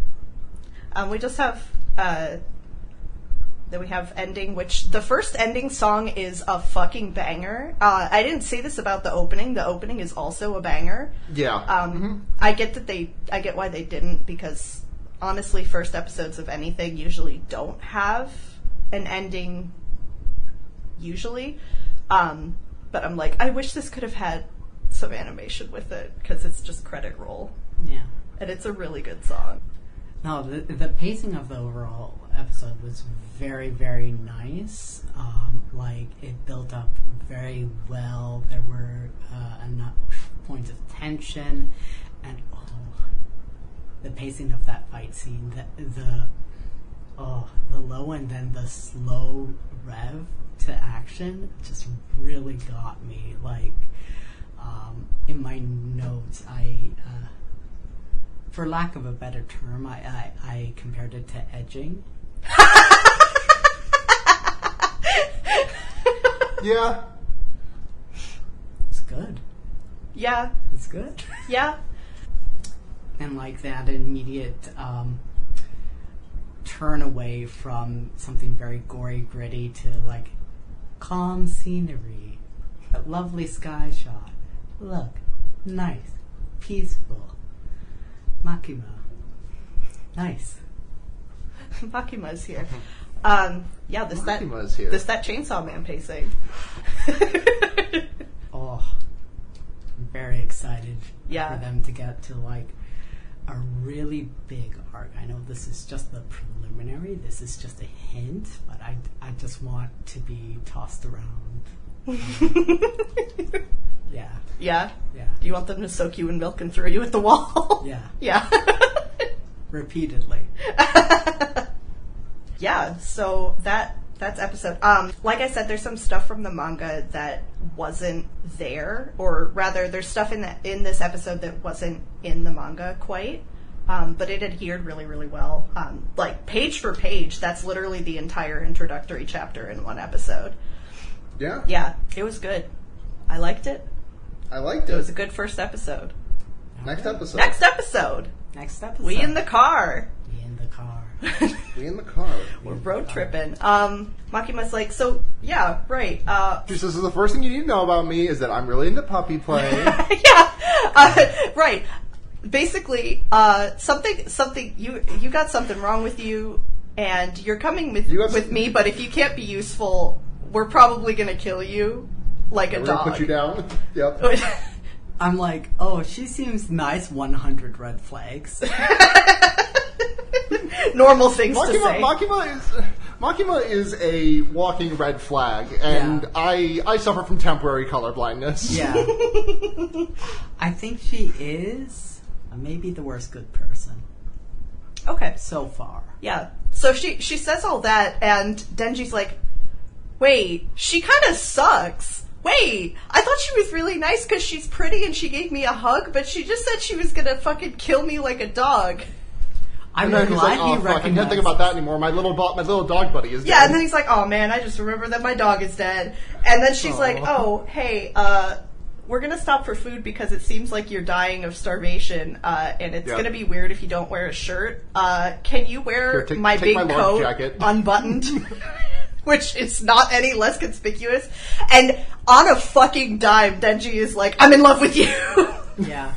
We just have then we have ending, which the first ending song is a fucking banger. I didn't say this about the opening. The opening is also a banger. Yeah. I get why they didn't, because honestly, first episodes of anything usually don't have an ending, usually. But I'm like, I wish this could have had some animation with it, because it's just credit roll. Yeah. And it's a really good song. No, the pacing of the overall episode was very, very nice. It built up very well. There were enough points of tension, and the pacing of that fight scene, the low and then the slow rev to action just really got me. In my notes, for lack of a better term, I compared it to edging. Yeah. It's good. Yeah. It's good. Yeah. And that immediate turn away from something very gory, gritty to calm scenery, a lovely sky shot. Look, nice, peaceful. Makima, nice. Makima's here. This Makima's here. that Chainsawman pacing. Oh, I'm very excited Yeah. for them to get to a really big arc. I know this is just the preliminary. This is just a hint, but I just want to be tossed around. Yeah. Yeah? Yeah. Do you want them to soak you in milk and throw you at the wall? Yeah. Yeah. Repeatedly. Yeah, so that's episode. Like I said, there's some stuff from the manga that wasn't there, or rather, there's stuff in this episode that wasn't in the manga quite, but it adhered really, really well. Page for page, that's literally the entire introductory chapter in one episode. Yeah. Yeah, it was good. I liked it. I liked It was it. a good first episode. Next episode. Next episode. Next episode. We in the car. We in the car. We in the car. We're road tripping. Makima's like, so, yeah, right. She says, the first thing you need to know about me is that I'm really into puppy play. Yeah, right. Basically, something, you got something wrong with you, and you're coming with me, but if you can't be useful, we're probably gonna kill you like a We're dog. gonna put you down. Yep. I'm like, oh, she seems nice. 100 red flags. normal things to say. Makima is a walking red flag, and I suffer from temporary color blindness. Yeah. I think she is maybe the worst good person. Okay. So far. Yeah. So she says all that, and Denji's like, wait, she kind of sucks. Wait, I thought she was really nice because she's pretty and she gave me a hug, but she just said she was gonna fucking kill me like a dog. I'm glad like, he recognized. I can't think about that anymore. My little dog buddy is dead. Yeah, and then he's like, oh man, I just remember that my dog is dead. And then she's like, oh, hey, we're gonna stop for food because it seems like you're dying of starvation, and it's gonna be weird if you don't wear a shirt. Can you wear my big coat jacket unbuttoned? Which is not any less conspicuous. And on a fucking dime, Denji is like, I'm in love with you. Yeah.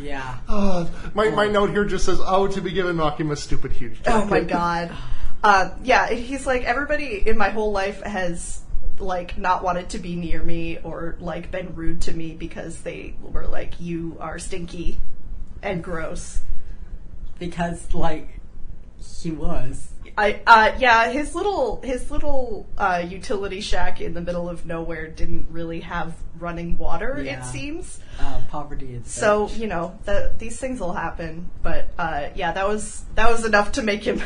Yeah. My note here just says, to be given Makima's stupid huge jacket. Oh my god. Yeah, he's like, everybody in my whole life has, like, not wanted to be near me or, like, been rude to me because they were like, you are stinky and gross. Because, like, he was. His little utility shack in the middle of nowhere didn't really have running water, it seems. Poverty is so, bitch. These things will happen. But, that was enough to make him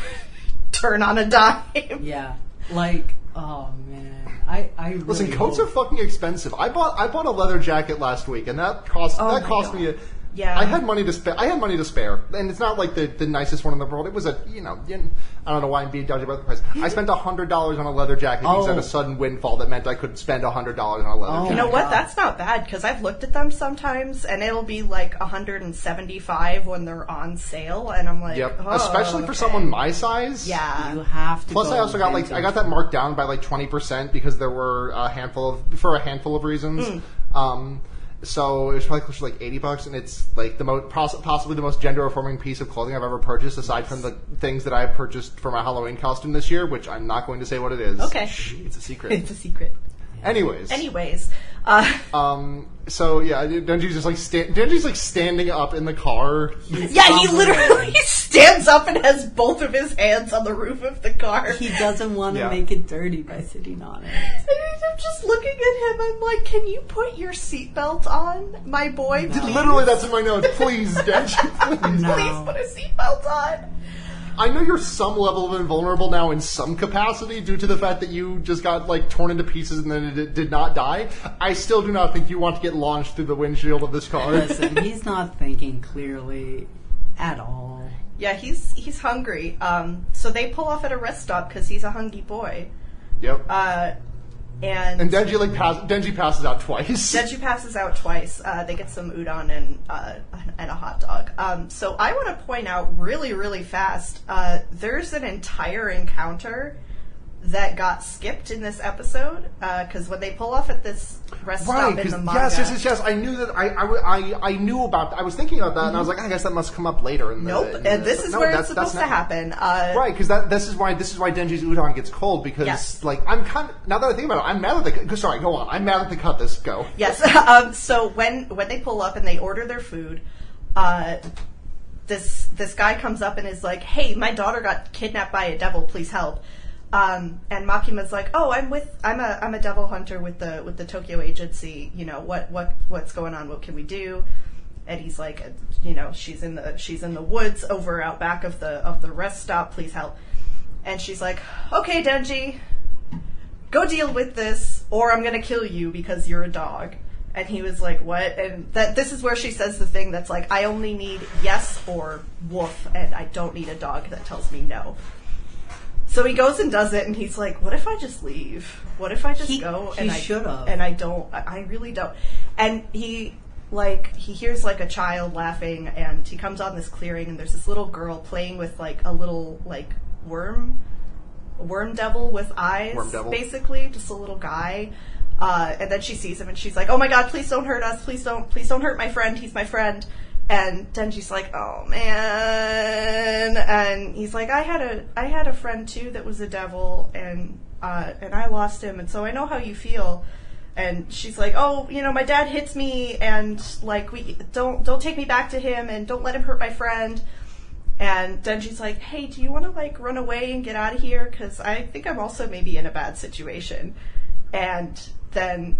turn on a dime. Yeah. Like, oh man. I really Listen, coats are fucking expensive. I bought a leather jacket last week, and that cost me Yeah. I had money to spare, and it's not like the nicest one in the world. It was I don't know why I'm being dodgy about the price. I spent $100 on a leather jacket because I had a sudden windfall that meant I could spend $100 on a leather jacket. You know what? That's not bad, because I've looked at them sometimes, and it'll be like $175 when they're on sale, and I'm like, especially for someone my size. Yeah, you have to. Plus, I also got I got that marked down by like 20% because there were a handful of reasons. So it was probably close to like $80, and it's like possibly the most gender-affirming piece of clothing I've ever purchased, aside from the things that I purchased for my Halloween costume this year, which I'm not going to say what it is. Okay. Shh, it's a secret. It's a secret. Anyways. So yeah, Denji's just like Denji's like standing up in the car. He literally stands up and has both of his hands on the roof of the car. He doesn't want to make it dirty by sitting on it. And I'm just looking at him. I'm like, can you put your seatbelt on, my boy? No. Literally, that's in my notes. Please, Denji, please. No. Please put a seatbelt on. I know you're some level of invulnerable now in some capacity due to the fact that you just got like torn into pieces and then it did not die. I still do not think you want to get launched through the windshield of this car. Listen, he's not thinking clearly at all. Yeah, he's hungry. So they pull off at a rest stop because he's a hungry boy. Yep. And Denji passes out twice. Denji passes out twice. They get some udon and a hot dog. So I want to point out really, really fast, there's an entire encounter that got skipped in this episode, because when they pull off at this rest stop in the manga... Yes. I knew that. I knew about... I was thinking about that, and I was like, I guess that must come up later. And this is where it's supposed to happen. Right, because this is why Denji's udon gets cold, because, I'm kind of... Now that I think about it, I'm mad at the... Sorry, go on. I'm mad at the cut this. Go. Yes. So when they pull up and they order their food... This guy comes up and is like, hey, my daughter got kidnapped by a devil, please help. And Makima's like, oh, I'm a devil hunter with the Tokyo agency. What's going on? What can we do? And he's like, she's in the woods over out back of the rest stop. Please help. And she's like, okay, Denji, go deal with this, or I'm gonna kill you because you're a dog. And he was like, what? And this is where she says the thing that's like, I only need yes or woof, and I don't need a dog that tells me no. So he goes and does it, and he's like, what if I just leave? What if I just go? He should have. And I don't. I really don't. And he hears like a child laughing, and he comes on this clearing, and there's this little girl playing with like a little like worm devil with eyes, basically, just a little guy. And then she sees him, and she's like, oh my god, please don't hurt us. Please don't hurt my friend. He's my friend. And Denji's like, oh man. And he's like, I had a friend too that was a devil, and I lost him, and so I know how you feel. And she's like, oh, my dad hits me, and like, we don't take me back to him, and don't let him hurt my friend. And Denji's like, hey, do you want to, like, run away and get out of here? Because I think I'm also maybe in a bad situation. And then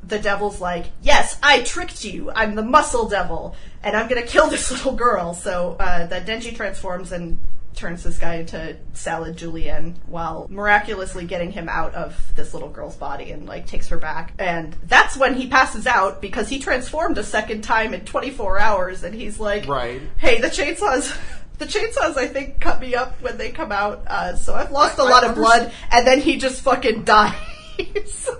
the devil's like, yes, I tricked you. I'm the muscle devil. And I'm going to kill this little girl. So the Denji transforms and turns this guy into Salad Julienne while miraculously getting him out of this little girl's body and, like, takes her back. And that's when he passes out because he transformed a second time in 24 hours. And he's like, right. Hey, the chainsaws, I think, cut me up when they come out. So I've lost a lot of blood. And then he just fucking dies.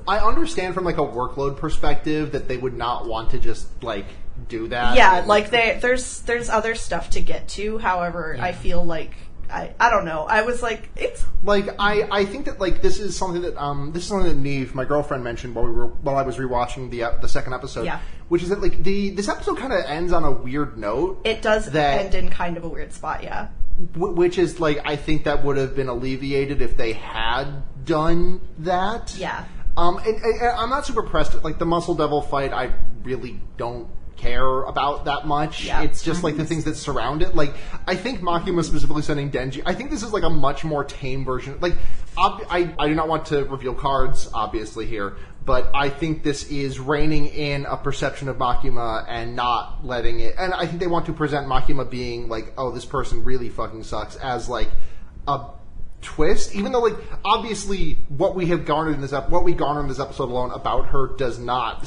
I understand from, like, a workload perspective that they would not want to just, like, do that. Yeah, like, there's other stuff to get to. However, I feel like, I don't know. I was like, it's... Like, I think that, like, this is something that Neve, my girlfriend, mentioned while I was rewatching the second episode. Yeah. Which is that, like, this episode kind of ends on a weird note. It does end in kind of a weird spot, yeah. Which is, like, I think that would have been alleviated if they had done that. Yeah. And I'm not super pressed. Like, the Muscle Devil fight, I really don't care about that much. Yeah. It's just, like, the things that surround it. Like, I think Makima specifically sending Denji, I think this is, like, a much more tame version. Like, I do not want to reveal cards, obviously, here, but I think this is reining in a perception of Makima and not letting it... And I think they want to present Makima being, like, oh, this person really fucking sucks, as, like, a twist, even though, like, obviously what we garner in this episode alone about her does not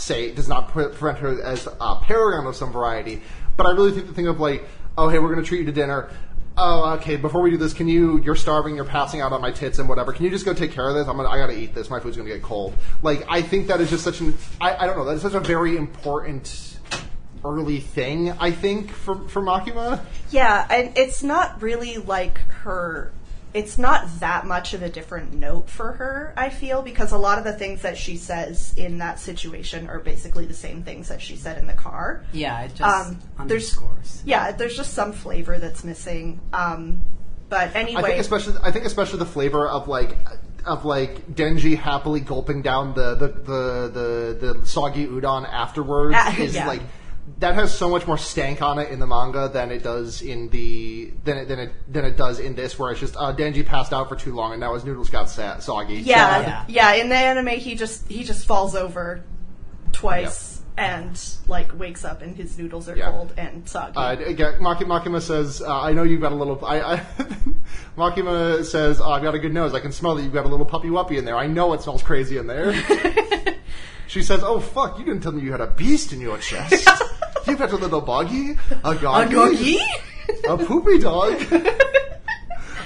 prevent her as a paragon of some variety. But I really think the thing of, like, oh, hey, we're going to treat you to dinner. Oh, okay, before we do this, you're starving, you're passing out on my tits and whatever, can you just go take care of this? I gotta eat this, my food's gonna get cold. Like, I think that is just such I don't know, that is such a very important early thing, I think, for Makima. Yeah, and it's not really like her... It's not that much of a different note for her, I feel, because a lot of the things that she says in that situation are basically the same things that she said in the car. Yeah, it just underscores. There's just some flavor that's missing. But anyway... I think especially the flavor of Denji happily gulping down the soggy udon afterwards is like... That has so much more stank on it in the manga than it does in than it does in this, where it's just Denji passed out for too long and now his noodles got soggy. Yeah. In the anime, he just falls over twice and, like, wakes up and his noodles are cold and soggy. Makima says, "I know you've got a little." Makima says, "I've got a good nose. I can smell that you've got a little puppy wuppy in there. I know it smells crazy in there." She says, "Oh fuck! You didn't tell me you had a beast in your chest. You've got a little boggy, a goggy, a poopy dog,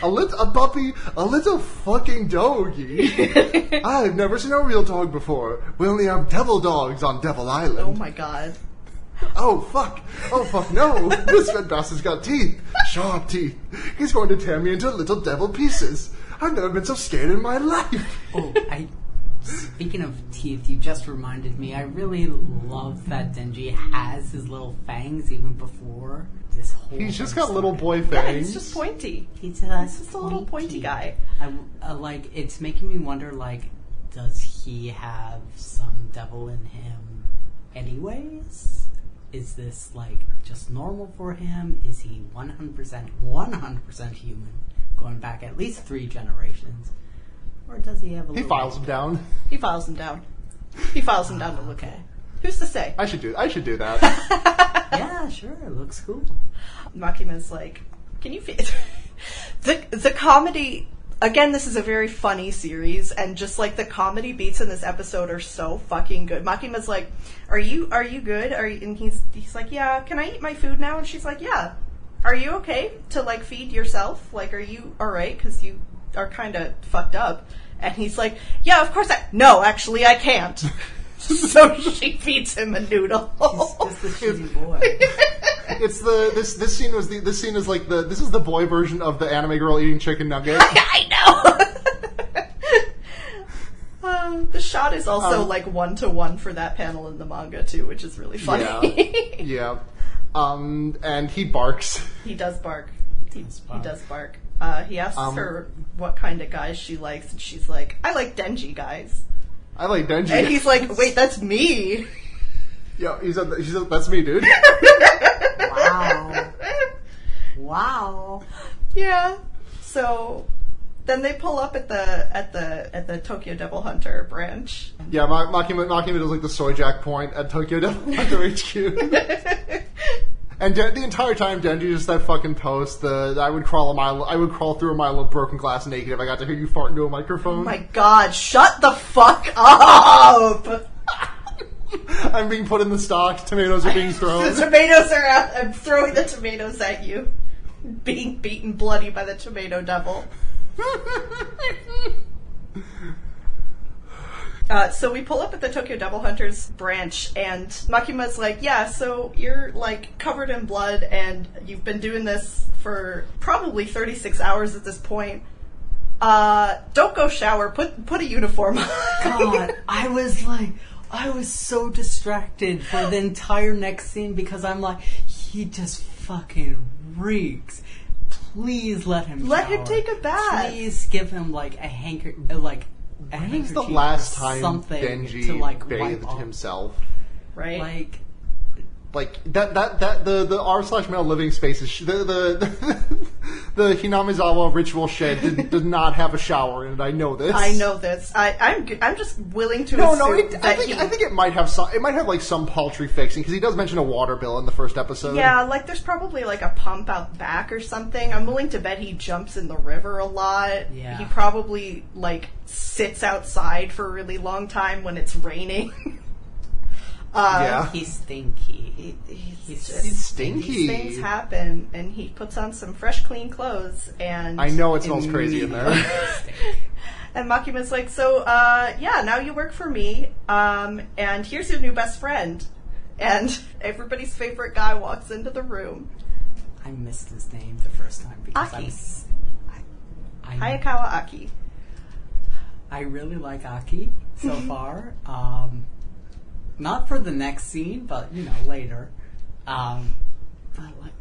a little fucking doggy. I've never seen a real dog before. We only have devil dogs on Devil Island. Oh my god. Oh fuck! No! This red bastard's got teeth, sharp teeth. He's going to tear me into little devil pieces. I've never been so scared in my life." Speaking of teeth, you just reminded me, I really love that Denji has his little fangs even before this whole... He's just got little boy fangs. Yeah, he's just pointy. He's just a little pointy guy. It's making me wonder, like, does he have some devil in him anyways? Is this, like, just normal for him? Is he 100% human, going back at least 3 generations? Or does he have a little... He files them down. He files them down to look at. Who's to say? I should do that. Yeah, sure. It looks cool. Makima's like, can you feel... the comedy... Again, this is a very funny series, and just, like, the comedy beats in this episode are so fucking good. Makima's like, are you good? And he's like, yeah, can I eat my food now? And she's like, yeah. Are you okay to, like, feed yourself? Like, are you alright? Because you are kind of fucked up. And he's like, yeah, of course no, actually I can't. So she feeds him a noodle. He's just a shitty boy. It's this scene is the boy version of the anime girl eating chicken nugget. I know. The shot is also like 1-to-1 for that panel in the manga too, which is really funny. Yeah. And he barks. He does bark. He does bark. He asks her what kind of guys she likes, and she's like, I like Denji guys. I like Denji. And he's like, wait, that's me. Yeah, he said, that's me, dude. Wow. wow. Yeah. So then they pull up at the Tokyo Devil Hunter branch. Yeah, Makima does like the soy jack point at Tokyo Devil Hunter HQ. And the entire time, Denji just that fucking post. I would crawl through a mile of broken glass naked if I got to hear you fart into a microphone. Oh my god! Shut the fuck up! I'm being put in the stock. Tomatoes are being thrown. The tomatoes are out. I'm throwing the tomatoes at you. Being beaten bloody by the tomato devil. So we pull up at the Tokyo Devil Hunters branch, and Makima's like, yeah, so you're, like, covered in blood, and you've been doing this for probably 36 hours at this point. Don't go shower. Put a uniform on. God, I was so distracted for the entire next scene because I'm like, he just fucking reeks. Please let him Let shower. him take a bath. Please give him, like, a handkerchief, When's the last time Denji to, like, bathed wipe himself? Right? Like that the r/male living spaces the Hinamizawa ritual shed did not have a shower in it. I know this. I'm just willing to assume I think it might have like some paltry fixing because he does mention a water bill in the first episode. Yeah, like there's probably like a pump out back or something. I'm willing to bet he jumps in the river a lot. Yeah. He probably like sits outside for a really long time when it's raining. Yeah. He's stinky. He's stinky. These things happen, and he puts on some fresh, clean clothes, and I know it smells crazy in there. And Makima's like, so, yeah, now you work for me, and here's your new best friend. And everybody's favorite guy walks into the room. I missed his name the first time because Aki. I Hayakawa Aki. I really like Aki so far. Not for the next scene, but later. But like,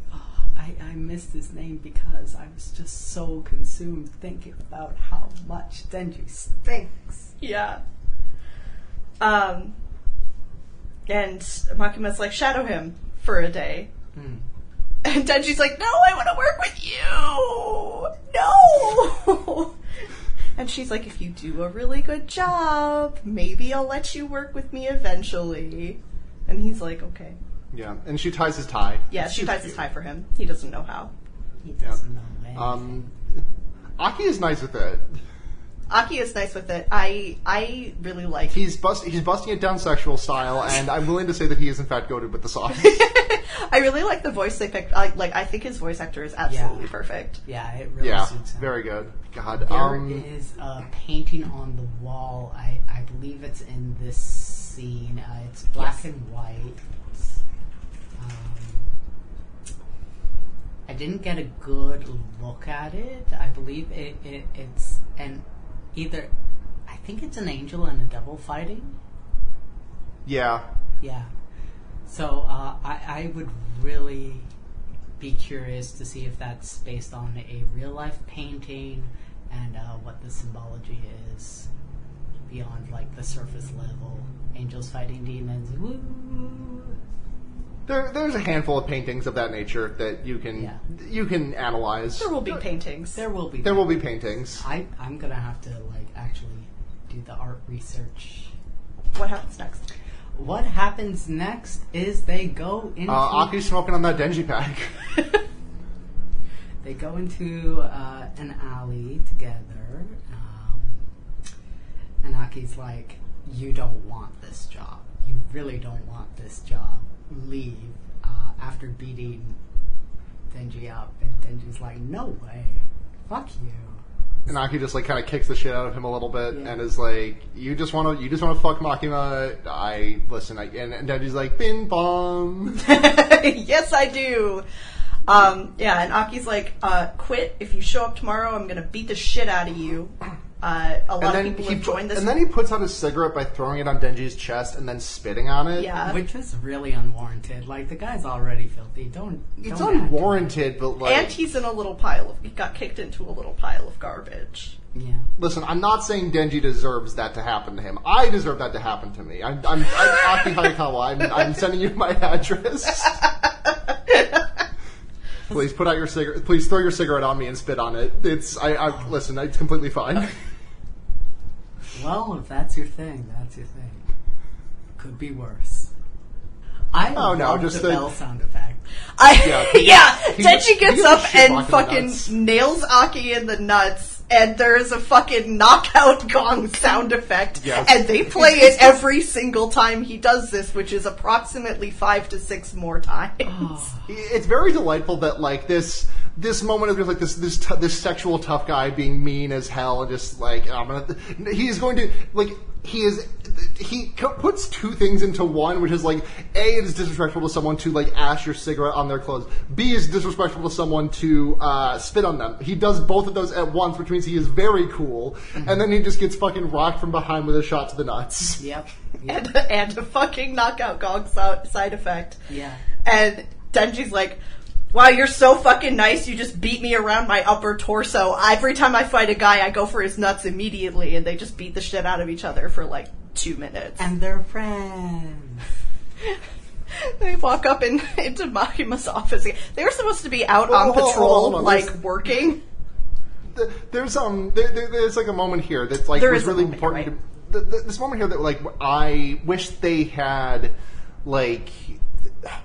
I missed his name because I was just so consumed thinking about how much Denji stinks. Yeah. And Makima's like, shadow him for a day. Mm. And Denji's like, no, I want to work with you! No! And she's like, if you do a really good job, maybe I'll let you work with me eventually. And he's like, okay. Yeah, and she ties his tie. Yeah, she ties his tie for him. He doesn't know how. He doesn't know anything. Aki is nice with it. Aki is nice with it. I really like. He's busting it down sexual style, and I'm willing to say that he is in fact goated with the sauce. I really like the voice they picked. I think his voice actor is absolutely perfect. Yeah, it really suits him. Very good. God, there is a painting on the wall. I believe it's in this scene. It's black and white. I didn't get a good look at it. I believe it's either. I think it's an angel and a devil fighting. Yeah. Yeah. So I would really be curious to see if that's based on a real life painting and what the symbology is beyond like the surface level. Angels fighting demons. Woo! There's a handful of paintings of that nature that you can analyze. There will be paintings. There will be paintings. I'm gonna have to like actually do the art research. What happens next? What happens next is they go into... Aki's smoking on that Denji pack. They go into an alley together, and Aki's like, you don't want this job. You really don't want this job. Leave. After beating Denji up, and Denji's like, no way. Fuck you. And Aki just like kind of kicks the shit out of him a little bit, and is like, "You just want to fuck Makima." And Denji's like, "Bing bong." Yes, I do. Yeah, and Aki's like, "Quit. If you show up tomorrow, I'm gonna beat the shit out of you." A lot of people have joined this. And then he puts out his cigarette by throwing it on Denji's chest and then spitting on it. Yeah, which is really unwarranted. Like the guy's already filthy. It's unwarranted, but like, and he's in a little pile of. He got kicked into a little pile of garbage. Yeah. Listen, I'm not saying Denji deserves that to happen to him. I deserve that to happen to me. I'm Aki Hayakawa. I'm sending you my address. Please put out your cigarette. Please throw your cigarette on me and spit on it. Listen, it's completely fine. Well, if that's your thing, that's your thing. Could be worse. I love the bell sound effect. Denji gets up and fucking nails Aki in the nuts, and there's a fucking knockout gong sound effect, and they play it every single time he does this, which is approximately 5 to 6 more times. Oh. It's very delightful that like this moment of just like this sexual tough guy being mean as hell and just like he's going to like he puts two things into one, which is like A, it is disrespectful to someone to like ash your cigarette on their clothes. B, is disrespectful to someone to spit on them. He does both of those at once, which means he is very cool. Mm-hmm. And then he just gets fucking rocked from behind with a shot to the nuts. Yep. And a fucking knockout gong side effect. Yeah. And Denji's like, wow, you're so fucking nice, you just beat me around my upper torso. Every time I fight a guy, I go for his nuts immediately, and they just beat the shit out of each other for like 2 minutes. And they're friends. They walk up into Makima's office. They were supposed to be out on patrol, working. There's like a moment here that's like was really important. Here, right? This moment here that like I wish they had like.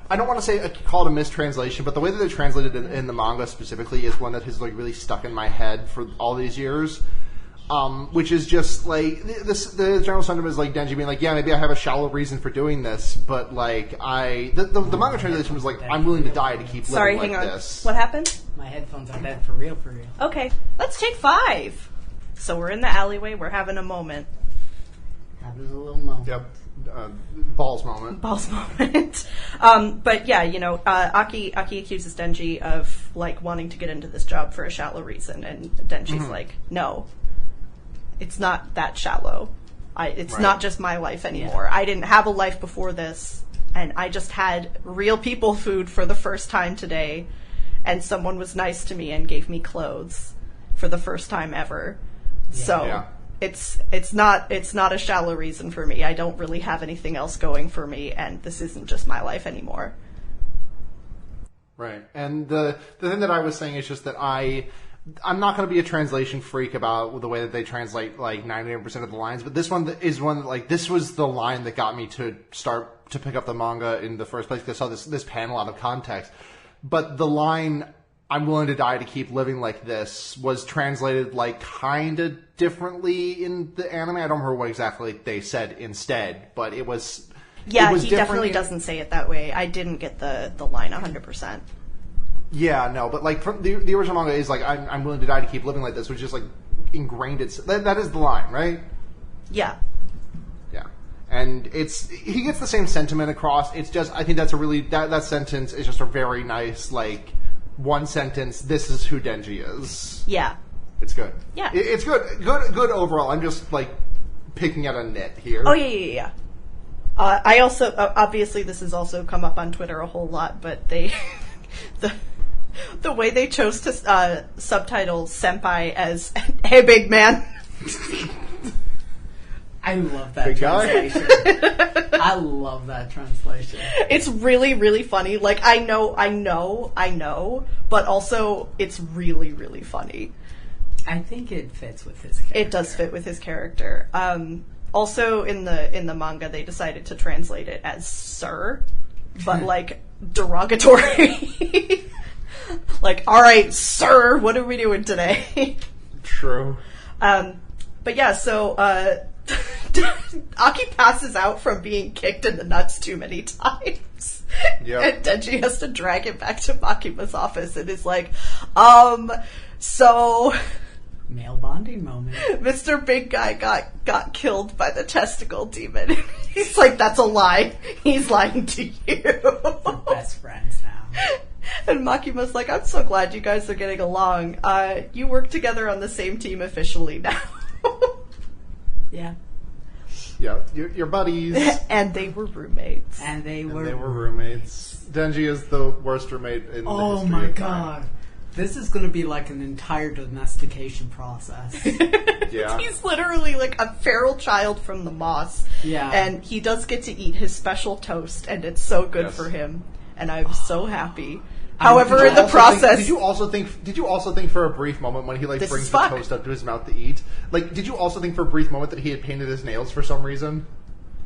I don't want to say call it a mistranslation, but the way that they translated it in the manga specifically is one that has like really stuck in my head for all these years. Which is just like the general sentiment is like Denji being like, yeah, maybe I have a shallow reason for doing this, but like the manga translation was like, I'm willing to die to keep living like this. What happened? My headphones are dead for real. Okay, let's take 5. So we're in the alleyway. We're having a moment. That was a little moment. Yep. Balls moment. But yeah, Aki accuses Denji of like wanting to get into this job for a shallow reason, and Denji's like, no, it's not that shallow. It's not just my life anymore. Yeah. I didn't have a life before this, and I just had real people food for the first time today, and someone was nice to me and gave me clothes for the first time ever. Yeah. So. Yeah. It's not a shallow reason for me. I don't really have anything else going for me, and this isn't just my life anymore. Right. And the thing that I was saying is just that I'm not going to be a translation freak about the way that they translate like 99% of the lines, but this one is one that like this was the line that got me to start to pick up the manga in the first place because I saw this panel out of context. But the line, I'm willing to die to keep living like this, was translated like kind of differently in the anime. I don't remember what exactly they said instead, but it was. Yeah, he definitely doesn't say it that way. I didn't get the line 100%. Yeah, no, but like from the original manga is like I'm willing to die to keep living like this, which is like ingrained. That is the line, right? Yeah. Yeah, and he gets the same sentiment across. It's just I think that's a really that sentence is just a very nice like. One sentence, this is who Denji is. Yeah. It's good. Yeah. It's good. Good overall. I'm just, like, picking at a nit here. Oh, yeah. I also, obviously this has also come up on Twitter a whole lot, but the way they chose to subtitle Senpai as, hey, big man. I love that translation. I love that translation. It's really, really funny. Like, I know, but also it's really, really funny. I think it fits with his character. It does fit with his character. Also, in the manga, they decided to translate it as Sir, but, like, derogatory. Like, alright, Sir, what are we doing today? True. But yeah, so, Aki passes out from being kicked in the nuts too many times. Yep. And Denji has to drag him back to Makima's office and is like, so... Male bonding moment. Mr. Big Guy got killed by the testicle demon. He's like, that's a lie. He's lying to you. We're best friends now. And Makima's like, I'm so glad you guys are getting along. You work together on the same team officially now. Yeah. Yeah, your buddies. And they were roommates. And they were roommates. Denji is the worst roommate in the history of time. Oh my god. This is going to be like an entire domestication process. Yeah. He's literally like a feral child from the moss. Yeah. And he does get to eat his special toast, and it's so good for him. And I'm so happy. However, in the process, did you also think for a brief moment when he like This brings is the fuck. toast up to his mouth to eat? Like, did you also think for a brief moment that he had painted his nails for some reason?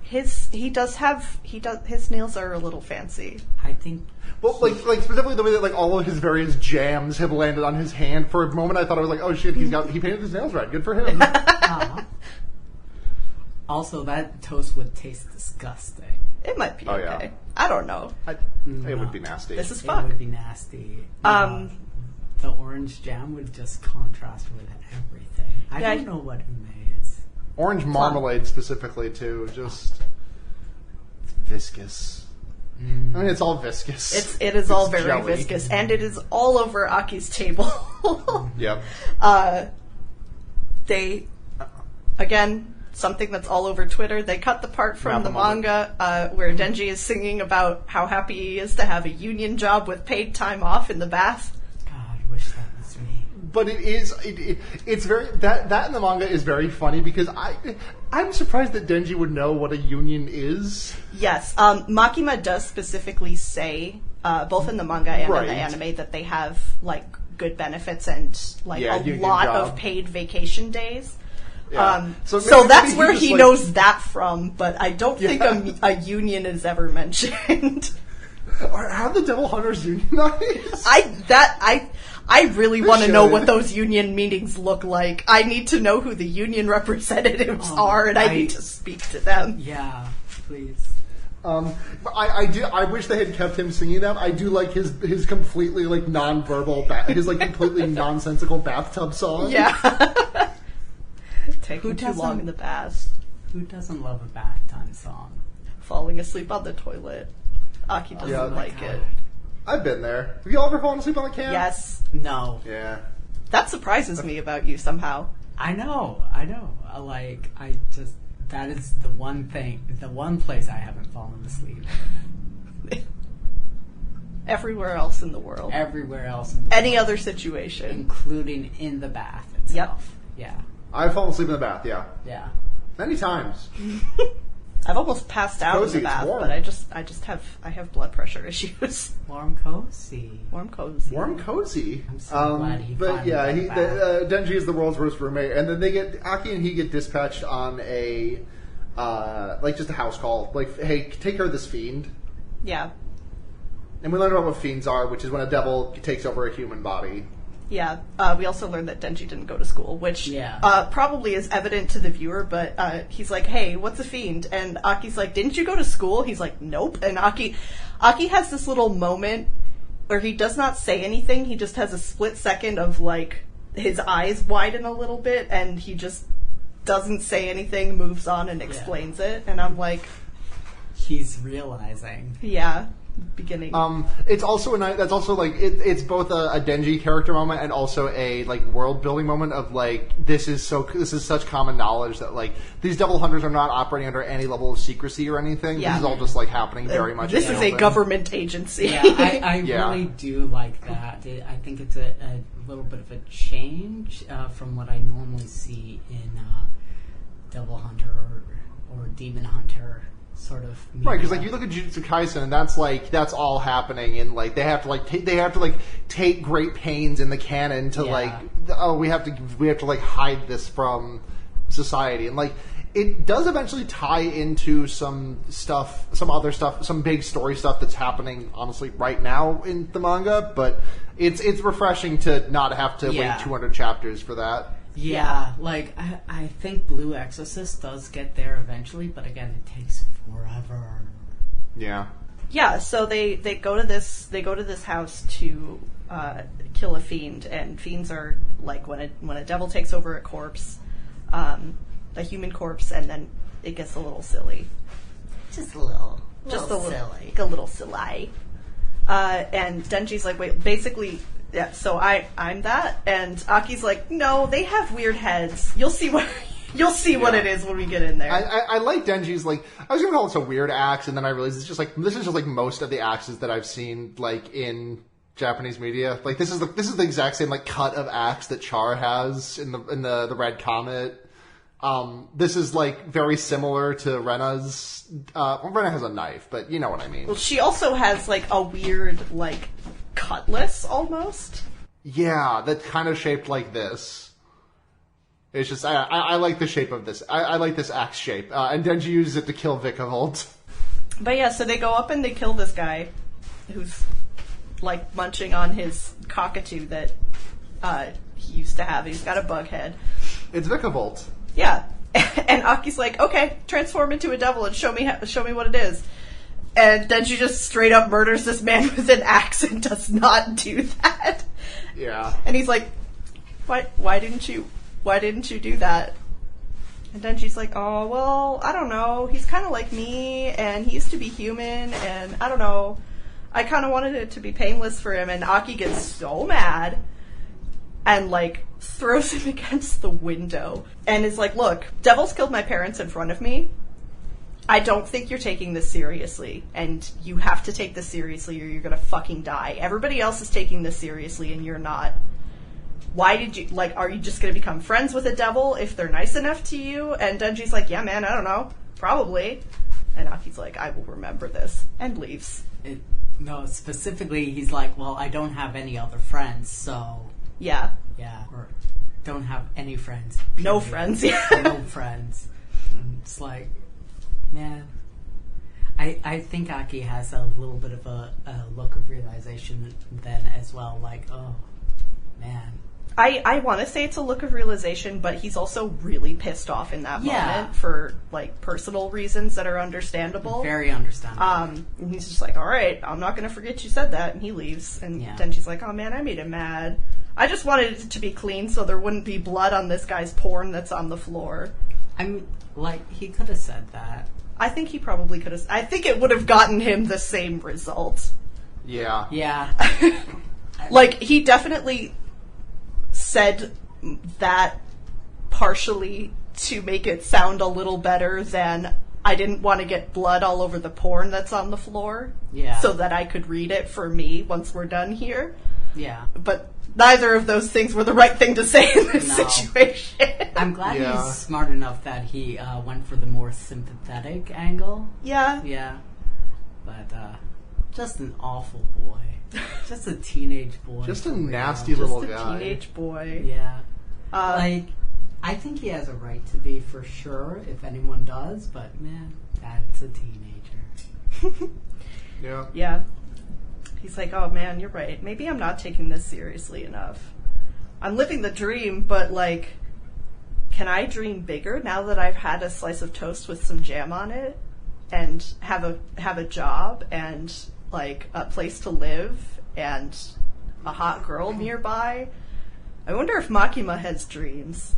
his nails are a little fancy. I think. Well, like specifically the way that like all of his various jams have landed on his hand. For a moment, I thought I was like, oh shit, he painted his nails red. Good for him. Also, that toast would taste disgusting. It might be Oh, okay. yeah. I don't know. It would be nasty. This is It fuck. would be nasty. The orange jam would just contrast with everything. I Yeah, don't know what ume is. Orange marmalade specifically too. Just it's viscous. I mean, it's all viscous. It is all very jelly. viscous, and it is all over Aki's table. Yep. They, again, something that's all over Twitter. They cut the part from the manga where Denji is singing about how happy he is to have a union job with paid time off in the bath. God, I wish that was me. But it's very that in the manga is very funny because I'm surprised that Denji would know what a union is. Yes, Makima does specifically say, both in the manga and Right. in the anime, that they have like good benefits and like a union lot job. of paid vacation days. Yeah. So maybe that's he where just, he like- knows that from, but I don't think Yeah. a union is ever mentioned. Or have the Devil Hunters unionize? I really They want to know should. what those union meetings look like. I need to know who the union representatives are, and I need to speak to them. Yeah, please. But I wish they had kept him singing that. I do like his completely like non-verbal, his like completely nonsensical bathtub song. Yeah. Taking too doesn't- long in the bath. Who doesn't love a bath time song? Falling asleep on the toilet. Aki doesn't Yeah. like it. I've been there. Have you all ever fallen asleep on the can? Yes. No. Yeah. That surprises me about you somehow. I know. That is the one place I haven't fallen asleep. Everywhere else in the world. Everywhere else in the Any world, other situation. including in the bath itself. Yeah. I've fallen asleep in the bath. Yeah. Yeah. Many times. I've almost passed out Cozy, in the it's bath, warm. but I have blood pressure issues. Warm cozy. Warm cozy. Warm cozy. I'm so glad he But finally yeah, got back. Denji is the world's worst roommate, and then Aki and he get dispatched on a like just a house call. Like, hey, take care of this fiend. Yeah. And we learn about what fiends are, which is when a devil takes over a human body. Yeah, we also learned that Denji didn't go to school, which probably is evident to the viewer, but he's like, hey, what's a fiend? And Aki's like, didn't you go to school? He's like, nope. And Aki has this little moment where he does not say anything. He just has a split second of, like, his eyes widen a little bit, and he just doesn't say anything, moves on, and explains it. And I'm like... He's realizing. Yeah. Beginning. It's also it's both a Denji character moment and also a like world building moment of like this is such common knowledge that like these devil hunters are not operating under any level of secrecy or anything. Yeah. This is all just like happening very much. This in the is a open. government agency. Yeah, I Yeah. really do like that. I think it's a little bit of a change from what I normally see in Devil Hunter or Demon Hunter sort of media. Right, because like you look at Jujutsu Kaisen, and that's all happening, and like they have to take great pains in the canon to we have to like hide this from society, and like it does eventually tie into some other stuff, some big story stuff that's happening honestly right now in the manga, but it's refreshing to not have to wait 200 chapters for that. Yeah, like I think Blue Exorcist does get there eventually, but again, it takes forever. Yeah. Yeah, so they go to this house to kill a fiend, and fiends are like when a devil takes over a corpse, a human corpse, and then it gets a little silly. Just a little Silly. Like a little silly. And Denji's like, wait, basically, yeah, so I'm that, and Aki's like, no, they have weird heads. You'll see what what it is when we get in there. I like Denji's, like, I was gonna call it a weird axe, and then I realized this is just like most of the axes that I've seen like in Japanese media. Like this is the exact same like cut of axe that Char has in the Red Comet. This is like very similar to Rena's. Rena has a knife, but you know what I mean. Well, she also has like a weird like cutlass almost. Yeah, that's kind of shaped like this. It's just, I like the shape of this. I like this axe shape. And Denji uses it to kill Vikavolt. But yeah, so they go up and they kill this guy who's, like, munching on his cockatoo that he used to have. He's got a bug head. It's Vikavolt. Yeah. And Aki's like, okay, transform into a devil and show me what it is. And then she just straight up murders this man with an axe and does not do that. Yeah. And he's like, why didn't you do that? And then she's like, oh, well, I don't know. He's kind of like me, and he used to be human, and I don't know. I kind of wanted it to be painless for him. And Aki gets so mad and, like, throws him against the window and is like, look, devils killed my parents in front of me. I don't think you're taking this seriously, and you have to take this seriously or you're gonna fucking die. Everybody else is taking this seriously and you're not. Why did you, like, are you just gonna become friends with a devil if they're nice enough to you? And Denji's like, yeah, man, I don't know. Probably. And Aki's like, I will remember this, and leaves. No, specifically, he's like, well, I don't have any other friends, so... Yeah. Yeah, or don't have any friends. No friends, yeah. No friends. And it's like, man... I think Aki has a little bit of a look of realization then as well, like, oh, man. I want to say it's a look of realization, but he's also really pissed off in that moment for, like, personal reasons that are understandable. Very understandable. And he's just like, all right, I'm not going to forget you said that, and he leaves. And then she's like, oh man, I made him mad. I just wanted it to be clean so there wouldn't be blood on this guy's porn that's on the floor. I mean, like, he could have said that. I think he probably could have. I think it would have gotten him the same result. Yeah. Yeah. Like, he definitely said that partially to make it sound a little better than I didn't want to get blood all over the porn that's on the floor. Yeah. So that I could read it for me once we're done here. Yeah. But neither of those things were the right thing to say in this situation. I'm glad he's smart enough that he went for the more sympathetic angle. Yeah. Yeah. But, just an awful boy. Just a teenage boy. Just a nasty little guy. Just a teenage boy. Yeah. Like, I think he has a right to be for sure, if anyone does, but man, that's a teenager. Yeah. Yeah. He's like, oh man, you're right. Maybe I'm not taking this seriously enough. I'm living the dream, but like, can I dream bigger now that I've had a slice of toast with some jam on it and have a job and like a place to live and a hot girl nearby? I wonder if Makima has dreams.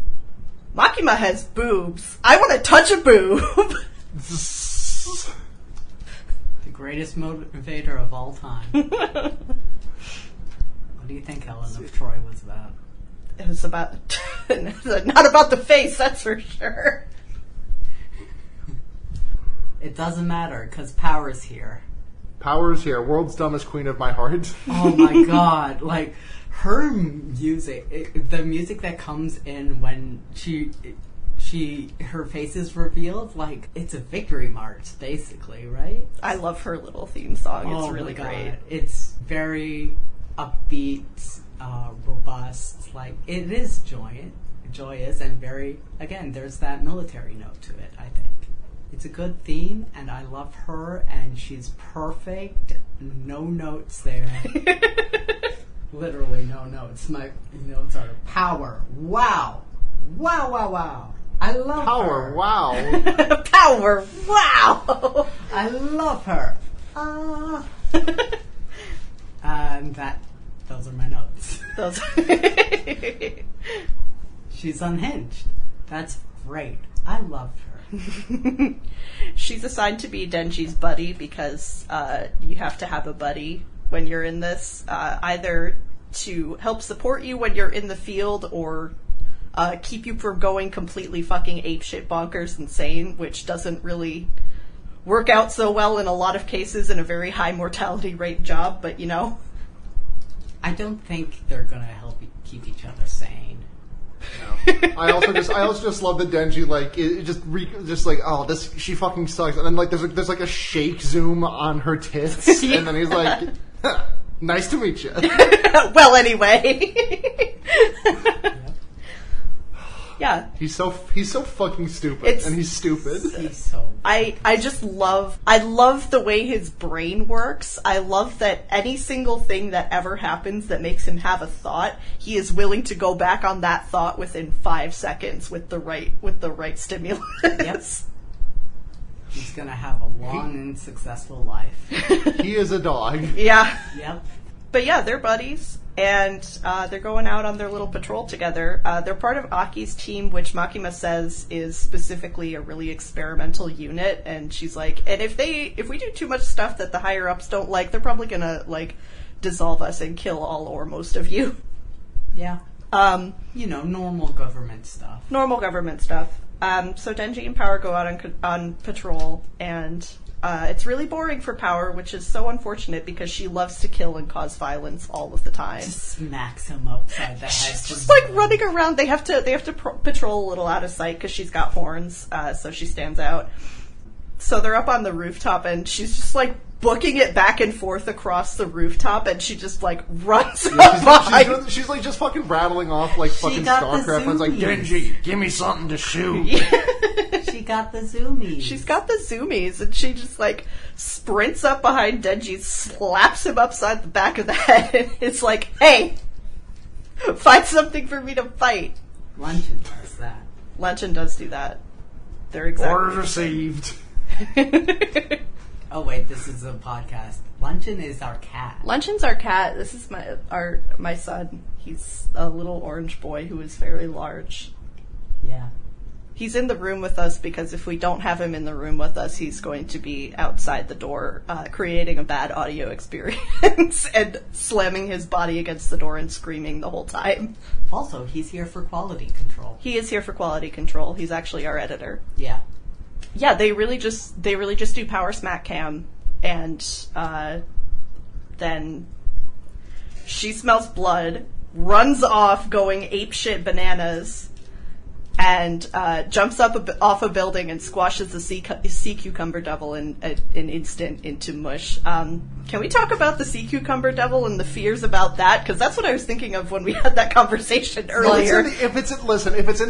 Makima has boobs. I want to touch a boob. The greatest motivator of all time. What do you think Helen of Troy was about? It was about... not about the face, that's for sure. It doesn't matter, because Power's here. Power's here. World's dumbest queen of my heart. Oh my god. Like, her music, the music that comes in when her face is revealed, like, it's a victory march, basically, right? I love her little theme song. It's really great. It's very upbeat, robust. Like, it is joyous, and very, again, there's that military note to it, I think. It's a good theme, and I love her, and she's perfect. No notes there. Literally no notes. My notes are power. Wow. Wow, wow, wow. I love Power, her. wow. Power, wow. I love her. And those are my notes. Those. She's unhinged. That's great. I love her. She's assigned to be Denji's buddy because you have to have a buddy when you're in this, either to help support you when you're in the field or keep you from going completely fucking apeshit bonkers insane, which doesn't really work out so well in a lot of cases in a very high mortality rate job, but you know. I don't think they're gonna help keep each other sane. No. I also just love that Denji just like, oh, she fucking sucks, and then like there's like a shake zoom on her tits, Yeah. and then he's like, huh, Nice to meet you. Well, anyway. Yeah. He's so fucking stupid, and he's stupid. He's so... I just love... I love the way his brain works. I love that any single thing that ever happens that makes him have a thought, he is willing to go back on that thought within 5 seconds with the right stimulus. Yep. He's gonna have a long and successful life. He is a dog. Yeah. Yep. But yeah, they're buddies, and they're going out on their little patrol together. They're part of Aki's team, which Makima says is specifically a really experimental unit, and she's like, and if we do too much stuff that the higher-ups don't like, they're probably gonna, like, dissolve us and kill all or most of you. Yeah. Normal government stuff. Normal government stuff. So Denji and Power go out on patrol, and it's really boring for Power, which is so unfortunate because she loves to kill and cause violence all of the time. Just smacks him upside the head. She's just like running around. They have to patrol a little out of sight because she's got horns, so she stands out. So they're up on the rooftop, and she's just like booking it back and forth across the rooftop, and she just like runs up. She's like just fucking rattling off like fucking StarCraft. And it's like, Genji, give me something to shoot. She got the zoomies. She's got the zoomies, and she just like sprints up behind Denji, slaps him upside the back of the head, and it's like, hey, find something for me to fight. Luncheon does that. Luncheon does do that. They're exactly orders received. Oh wait, this is a podcast. Luncheon is our cat. Luncheon's our cat. This is my son. He's a little orange boy who is very large. Yeah. He's in the room with us because if we don't have him in the room with us, he's going to be outside the door, creating a bad audio experience and slamming his body against the door and screaming the whole time. Also, he's here for quality control. He is here for quality control. He's actually our editor. Yeah. Yeah, they really just do Power Smack Cam, and then she smells blood, runs off going apeshit bananas, and jumps up off a building and squashes the sea cucumber devil in an instant into mush. Can we talk about the sea cucumber devil and the fears about that? Because that's what I was thinking of when we had that conversation earlier. If it's in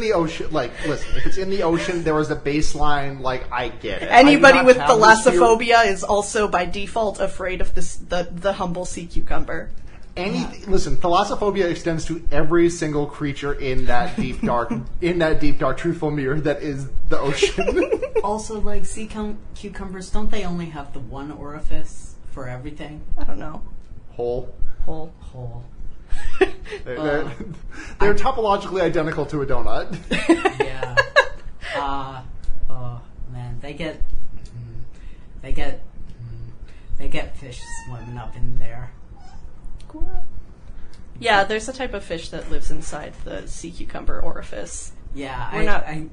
the ocean, there was a baseline. Like, I get it. Anybody with thalassophobia is also by default afraid of the humble sea cucumber. Listen, thalassophobia extends to every single creature in that deep dark truthful mirror that is the ocean. Also, like sea cucumbers, don't they only have the one orifice for everything? I don't know. Hole. They're topologically identical to a donut. Yeah. Oh man, they get fish swimming up in there. Yeah, there's a type of fish that lives inside the sea cucumber orifice. Yeah,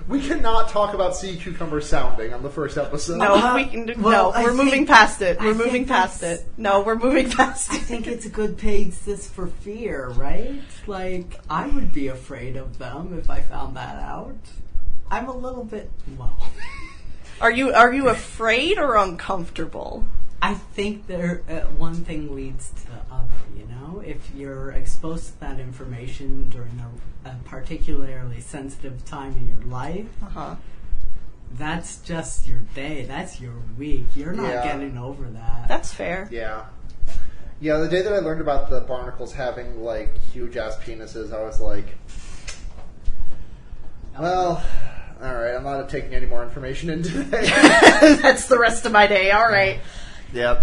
we cannot talk about sea cucumber sounding on the first episode. We're moving past it. We're moving past it. No, we're moving past it. I think it's a good basis for fear, right? Like, I would be afraid of them if I found that out. I'm a little bit, Are you afraid or uncomfortable? I think one thing leads to the other, If you're exposed to that information during a particularly sensitive time in your life, that's just your day. That's your week. You're not getting over that. That's fair. Yeah. Yeah, the day that I learned about the barnacles having, like, huge-ass penises, I was like, well, alright, I'm not taking any more information in today. That's the rest of my day, alright. Yeah,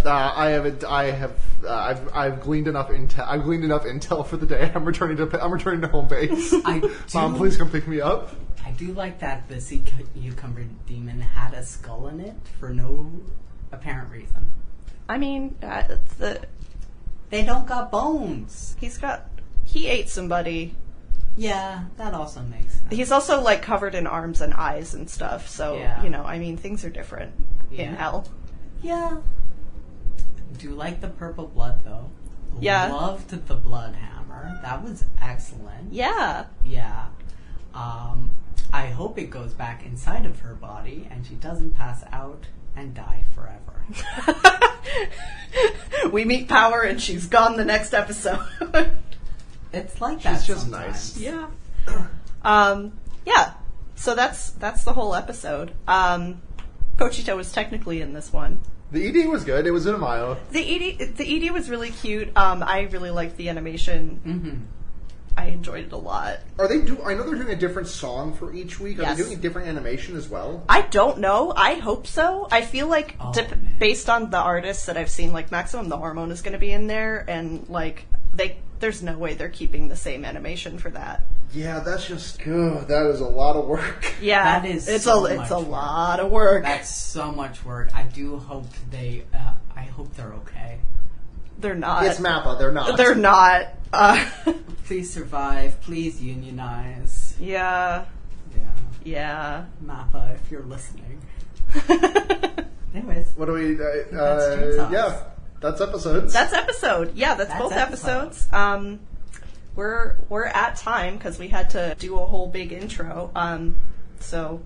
I've gleaned enough intel. I've gleaned enough intel for the day. I'm returning to home base. Mom, please come pick me up. I do like that the sea cucumber demon had a skull in it for no apparent reason. I mean, they don't got bones. He ate somebody. Yeah, that also makes sense. He's also like covered in arms and eyes and stuff. So things are different in hell. Yeah. Do you like the purple blood, though? Yeah. Loved the blood hammer. That was excellent. Yeah. Yeah. I hope it goes back inside of her body and she doesn't pass out and die forever. we meet Power and she's gone the next episode. It's like that. She's just sometimes. nice. Yeah. Yeah. So that's the whole episode. Pochita was technically in this one. The ED was good. It was in a mile. The ED was really cute. I really liked the animation. Mm-hmm. I enjoyed it a lot. I know they're doing a different song for each week. Are Yes. they doing a different animation as well? I don't know. I hope so. I feel like man. based on the artists that I've seen, like Maximum the Hormone is going to be in there, and like there's no way they're keeping the same animation for that. Yeah, that's just good. That is a lot of work. Yeah, That is it's so a much lot of work. That's so much work. I do hope I hope they're okay. They're not. It's Mappa. They're not. They're not. Please survive. Please unionize. Yeah. Yeah. Yeah. Mappa, if you're listening. Anyways. What do we? That's Chainsaws. Yeah, that's episodes. That's episode. Yeah, that's both episodes. episodes. We're at time because we had to do a whole big intro. So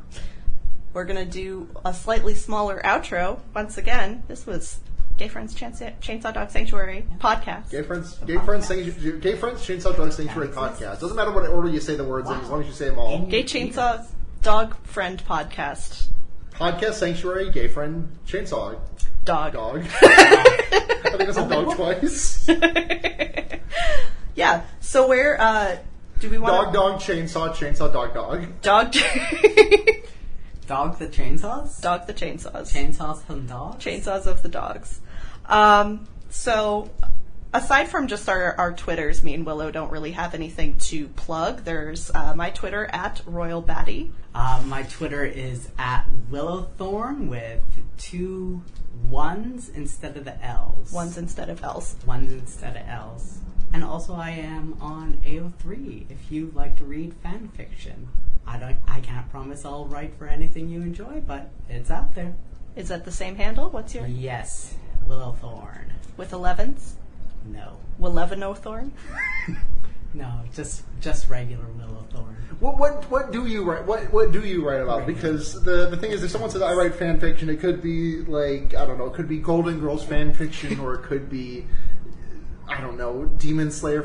we're gonna do a slightly smaller outro. Once again, this was Gay Friends Chainsaw Dog Sanctuary podcast. Gay Friends Chainsaw Dog Sanctuary podcast. Doesn't matter what order you say the words in, as long as you say them all. Gay Chainsaw Dog Friend podcast. Podcast Sanctuary, Gay Friend Chainsaw Dog. Dog. I think I said dog twice. Yeah. So where do we want Dog, chainsaw, dog. Dog. Dog the chainsaws? Dog the chainsaws. Chainsaws from dogs? Chainsaws of the dogs. So, aside from just our Twitters, me and Willow don't really have anything to plug. There's my Twitter at Royal Batty. My Twitter is at Willowthorn with 2 1s instead of the L's. Ones instead of L's. 1s instead of L's. And also I am on AO3 if you like to read fan fiction. I can't promise I'll write for anything you enjoy, but it's out there. Is that the same handle? What's your... Yes, Willowthorn. With 11s? No. Willevenothorn? No, just regular Willowthorn. What do you write? What do you write about? Because the thing is, if someone says I write fan fiction, it could be like, I don't know, it could be Golden Girls fan fiction, or it could be, I don't know, Demon Slayer.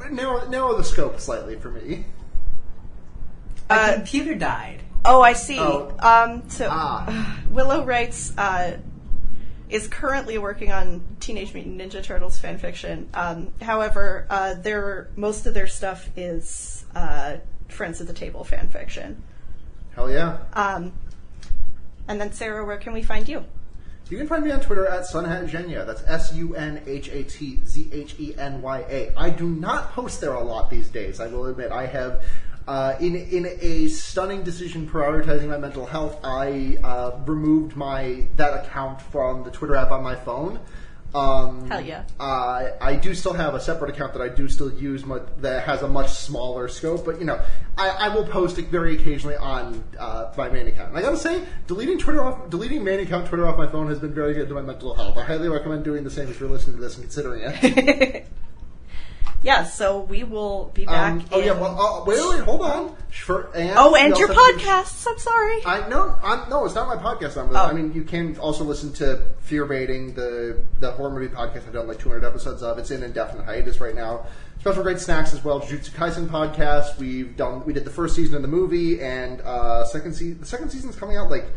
Narrow the scope slightly for me. My computer died. Oh, I see. Oh. Willow writes, is currently working on Teenage Mutant Ninja Turtles fanfiction. However, most of their stuff is Friends at the Table fanfiction. Hell yeah. And then Sarah, where can we find you? You can find me on Twitter at SunhatZhenya. That's SunhatZhenya. I do not post there a lot these days, I will admit. I have, in a stunning decision prioritizing my mental health, I removed that account from the Twitter app on my phone. Hell yeah. I do still have a separate account that I do still use that has a much smaller scope, but I will post it very occasionally on my main account. And I gotta say, deleting main account Twitter off my phone has been very good to my mental health. I highly recommend doing the same if you're listening to this and considering it. Yeah, so we will be back. Wait, hold on. And your podcasts. I'm sorry. No, it's not my podcast. I mean, you can also listen to Fear Baiting, the horror movie podcast I've done like 200 episodes of. It's in indefinite hiatus right now. Special Great Snacks as well. Jujutsu Kaisen podcast. We did the first season of the movie, and the second season's coming out like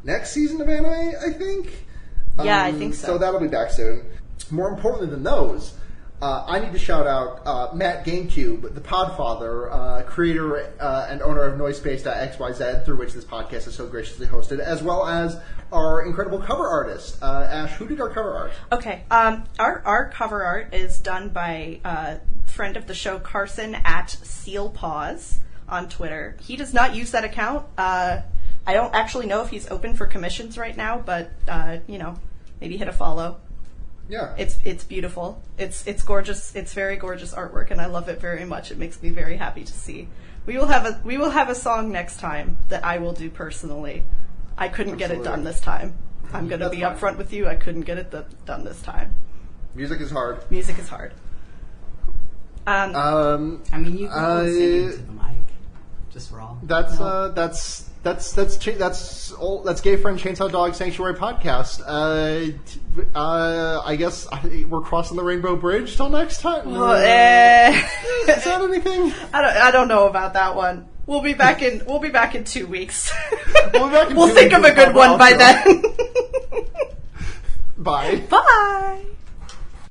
next season of anime, I think. Yeah, I think so. So that'll be back soon. More importantly than those, I need to shout out Matt GameCube, the Podfather, creator and owner of Noisepace.xyz, through which this podcast is so graciously hosted, as well as our incredible cover artist. Ash, who did our cover art? Okay, our cover art is done by friend of the show Carson at SealPaws on Twitter. He does not use that account. I don't actually know if he's open for commissions right now, but maybe hit a follow. Yeah, it's beautiful. It's gorgeous. It's very gorgeous artwork, and I love it very much. It makes me very happy to see. We will have a song next time that I will do personally. I couldn't get it done this time. I'm going to be upfront with you. I couldn't get it done this time. Music is hard. Music is hard. I mean, you can sing into the mic, just raw. That's That's Gay Friend Chainsaw Dog Sanctuary Podcast. I guess we're crossing the Rainbow Bridge till next time. Is that anything? I don't know about that one. We'll be back in 2 weeks. We'll think of a good one by then. Bye. Bye.